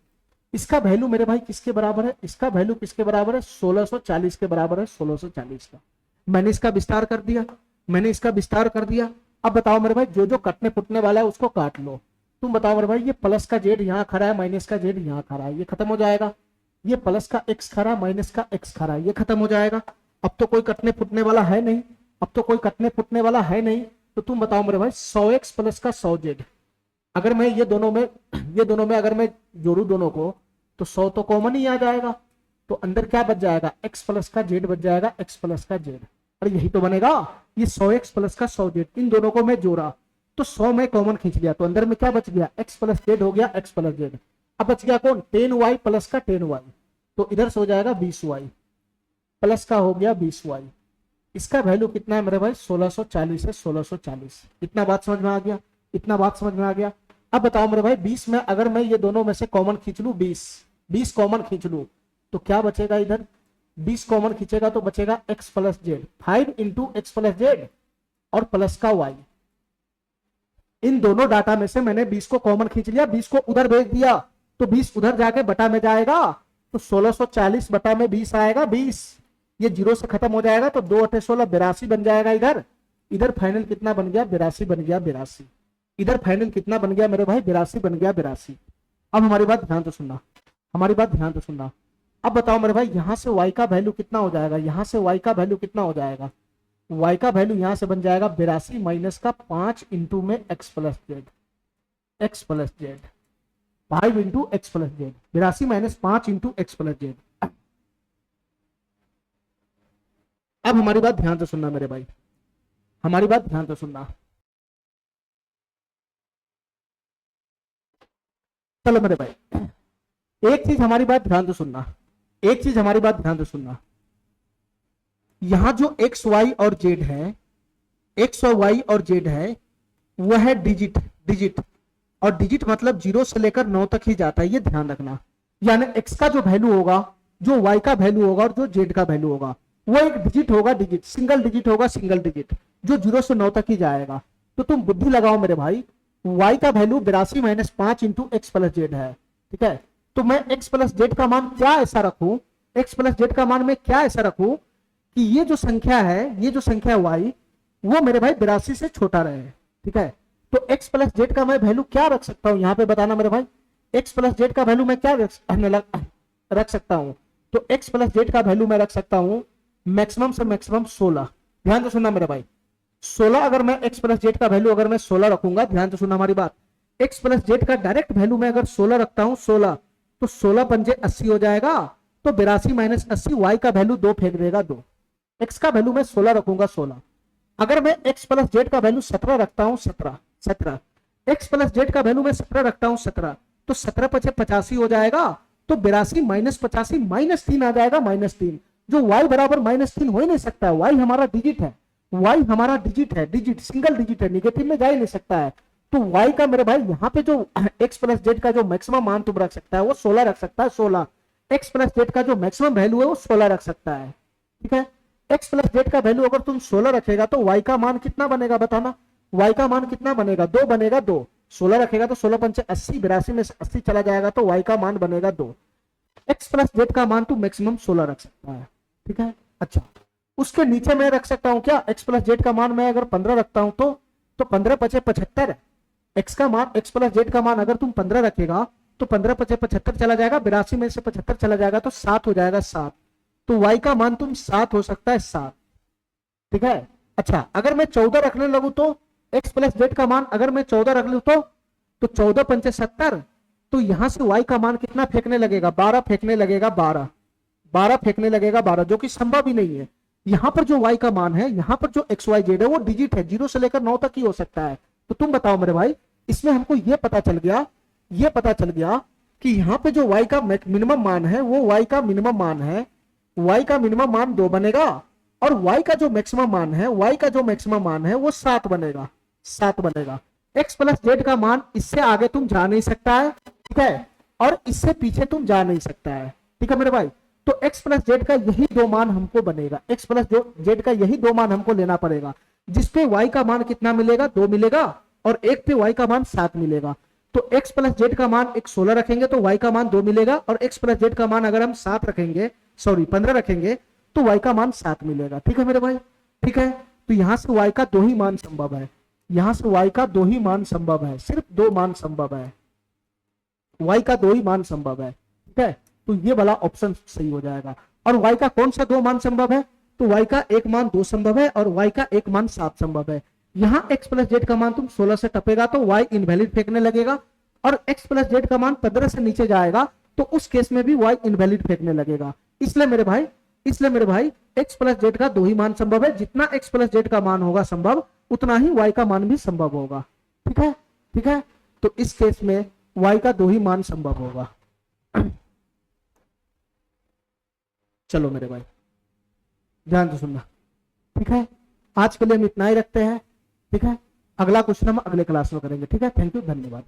इसका वैल्यू मेरे भाई किसके बराबर है, इसका वैल्यू किसके बराबर है, 1640 के बराबर है, 1640 का। मैंने इसका विस्तार कर दिया, मैंने इसका विस्तार कर दिया। अब बताओ मेरे भाई, जो जो कटने फुटने वाला है उसको काट लो। तुम बताओ मेरे भाई, ये प्लस का जेड यहाँ खड़ा है, माइनस का जेड यहाँ खड़ा है, ये खत्म हो जाएगा। ये प्लस का एक्स खड़ा, माइनस का एक्स खड़ा है, ये खत्म हो जाएगा। अब तो कोई कटने फुटने वाला है नहीं, अब तो कोई कटने फुटने वाला है नहीं। तो तुम बताओ मेरे भाई, 100x प्लस का 100z, अगर मैं ये दोनों में अगर मैं जोड़ू दोनों को, तो 100 तो कॉमन ही आ जाएगा, तो अंदर क्या बच जाएगा, x प्लस का z बच जाएगा, x प्लस का z। अरे यही तो बनेगा, ये 100x प्लस का 100z, इन दोनों को मैं जोड़ा तो 100 में कॉमन खींच लिया, तो अंदर में क्या बच गया, x प्लस z हो गया, x प्लस z। अब बच गया कौन, 10y प्लस का 10y, तो इधर से हो जाएगा 20y प्लस का हो गया 20y। इसका वैल्यू कितना है मेरे भाई, 1640 है, 1640। इतना बात समझ में आ गया, इतना बात समझ में आ गया। अब बताओ मेरे भाई, 20 में अगर मैं ये दोनों में से कॉमन खींच लू, 20 कॉमन खींच लू, तो क्या बचेगा, इधर 20 कॉमन खींचेगा तो बचेगा x plus Z, 5 into x plus Z और प्लस का y। इन दोनों डाटा में से मैंने 20 को कॉमन खींच लिया, 20 को उधर भेज दिया, तो 20 उधर जाके बटा में जाएगा, तो 1640 बटा में 20 आएगा, 20 ये जीरो से खत्म हो जाएगा, तो 2 8 16 82 बन जाएगा। इधर इधर फाइनल कितना बन गया, 82 बन गया, 82। इधर फाइनल कितना बन गया मेरे भाई, 82 बन गया, 82। अब हमारी बात ध्यान से सुनना, हमारी बात ध्यान से सुनना। अब बताओ मेरे भाई, यहां से y का वैल्यू कितना हो जाएगा, यहां से y का वैल्यू कितना हो जाएगा, y का वैल्यू यहां से बन जाएगा 82 माइनस का 5 इंटू में x plus Z, x plus Z 5 into x plus Z, 82 minus 5 into x plus Z. अब हमारी बात ध्यान से सुनना मेरे भाई, हमारी बात ध्यान से सुनना। चलो मेरे भाई, एक चीज हमारी बात ध्यान से सुनना, एक चीज हमारी बात ध्यान से सुनना। यहां जो एक्स वाई और जेड है, एक्स और वाई और जेड है, वह है डिजिट, डिजिट, और डिजिट मतलब 0 से लेकर 9 तक ही जाता है, ये ध्यान रखना। यानी एक्स का जो वैल्यू होगा, जो वाई का वैल्यू होगा और जो जेड का वैल्यू होगा, वो एक डिजिट होगा, डिजिट सिंगल डिजिट होगा, सिंगल डिजिट जो 0 से 9 तक ही जाएगा। तो तुम बुद्धि लगाओ मेरे भाई, y का value 82 minus 5 into x plus Z है, ठीक है। तो मैं x प्लस जेड का मान क्या ऐसा रखूं, x प्लस जेड का मान मैं क्या ऐसा रखूं कि ये जो संख्या है, ये जो संख्या y, वो मेरे भाई 82 से छोटा रहे, ठीक है। तो x प्लस जेड का मैं वैल्यू क्या रख सकता हूं, यहां पे बताना मेरे भाई, x प्लस जेड का वैल्यू मैं क्या रख सकता हूं। तो x प्लस जेड का वैल्यू मैं रख सकता हूं मैक्सिमम से मैक्सिमम 16। ध्यान से सुनना मेरे भाई, 16 अगर मैं x प्लस जेड का वैल्यू अगर मैं 16 रखूंगा, ध्यान से सुनना हमारी बात, x प्लस जेड का डायरेक्ट वैल्यू मैं अगर 16 रखता हूं, 16, तो 16 पंजे 80 हो जाएगा, तो 82 माइनस 80, y का वैल्यू 2 फेंक देगा, 2। x का वैल्यू मैं 16 रखूंगा, 16। अगर मैं x प्लस जेड का वैल्यू 17 रखता हूं, 17, x प्लस जेड का वैल्यू मैं 17 रखता हूं, 17, तो 17 पचे 85 हो जाएगा, तो 82 माइनस 85 माइनस 3 आ जाएगा, माइनस 3, जो y बराबर माइनस 3 हो ही नहीं सकता है, y हमारा डिजिट है, y हमारा डिजिट है, डिजिट सिंगल डिजिट है, निगेटिव में जा ही नहीं सकता है। तो y का मेरे भाई यहाँ पे जो x प्लस जेड का जो मैक्सिमम मान तुम रख सकता है वो 16 रख सकता है, 16। x प्लस जेड का जो मैक्सिमम वैल्यू है वो 16 रख सकता है, ठीक है। x प्लस जेड का वैल्यू अगर तुम 16 रखेगा तो y का मान कितना बनेगा बताना, y का मान कितना बनेगा, 2 बनेगा, 2। 16 रखेगा तो 16 पंचे 80, 82 में से 80 चला जाएगा, तो y का मान बनेगा 2। x प्लस जेड का मान तू मैक्सिमम 16 रख सकता है, ठीक है। अच्छा, उसके नीचे मैं रख सकता हूं क्या, x प्लस जेड का मान मैं अगर 15 रखता हूं, तो 15 पचे 75, x का मान, x प्लस जेड का मान अगर तुम 15 रखेगा तो 15 पचे 75 चला जाएगा, 82 में से 75 चला जाएगा, तो 7 हो जाएगा, 7। तो y का मान तुम 7 हो सकता है, 7, ठीक है। अच्छा, अगर मैं 14 रखने लगू तो x प्लस जेड का मान अगर मैं 14 रख लू तो 14 पंचे 70, तो यहां से y का मान कितना फेंकने लगेगा, 12 फेंकने लगेगा, 12 फेंकने लगेगा, 12, जो कि संभव ही नहीं है। यहां पर जो y का मान है, यहां पर जो एक्स वाई जेड है वो डिजिट है, 0 से लेकर 9 तक ही हो सकता है। तो तुम बताओ मेरे भाई, इसमें हमको ये पता चल गया, ये पता चल गया कि यहाँ पे जो y का मिनिमम मान है वो y का मिनिमम मान है, y का मिनिमम मान 2 बनेगा, और y का जो मैक्सिमम मान है, y का जो मैक्सिमम मान है वो 7 बनेगा, 7 बनेगा। x प्लस जेड का मान इससे आगे तुम जा नहीं सकता है, ठीक है, और इससे पीछे तुम जा नहीं सकता है, ठीक है मेरे भाई। तो x प्लस जेड का यही दो मान हमको बनेगा, x प्लस जेड का यही दो मान हमको लेना पड़ेगा, जिसपे y का मान कितना मिलेगा, 2 मिलेगा, और एक पे y का मान 7 मिलेगा। तो x प्लस जेड का मान एक 16 रखेंगे तो y का मान 2 मिलेगा, और x प्लस जेड का मान अगर हम 7 रखेंगे, सॉरी 15 रखेंगे तो y का मान 7 मिलेगा, ठीक है मेरे भाई, ठीक है। तो यहां से y का 2 ही मान संभव है, यहां से y का 2 ही मान संभव है, सिर्फ 2 मान संभव है, y का 2 ही मान संभव है, ठीक है। तो ये वाला ऑप्शन सही हो जाएगा। और y का कौन सा 2 मान संभव है, तो y का एक मान 2 संभव है और y का एक मान 7 संभव है। यहां x प्लस जेड का मान तुम 16 से टपेगा तो y इनवैलिड फेंकने लगेगा, और x प्लस जेड का मान 15 से नीचे जाएगा तो उस केस में भी y इनवैलिड फेंकने लगेगा। इसलिए मेरे भाई x प्लस जेड का 2 ही मान संभव है, जितना x प्लस जेड का मान होगा संभव उतना ही y का मान भी संभव होगा, ठीक है, ठीक है। तो इस केस में y का 2 ही मान संभव होगा। चलो मेरे भाई ध्यान से सुनना, ठीक है। आज के लिए हम इतना ही रखते हैं, ठीक है। अगला क्वेश्चन हम अगले क्लास में करेंगे, ठीक है। थैंक यू, धन्यवाद।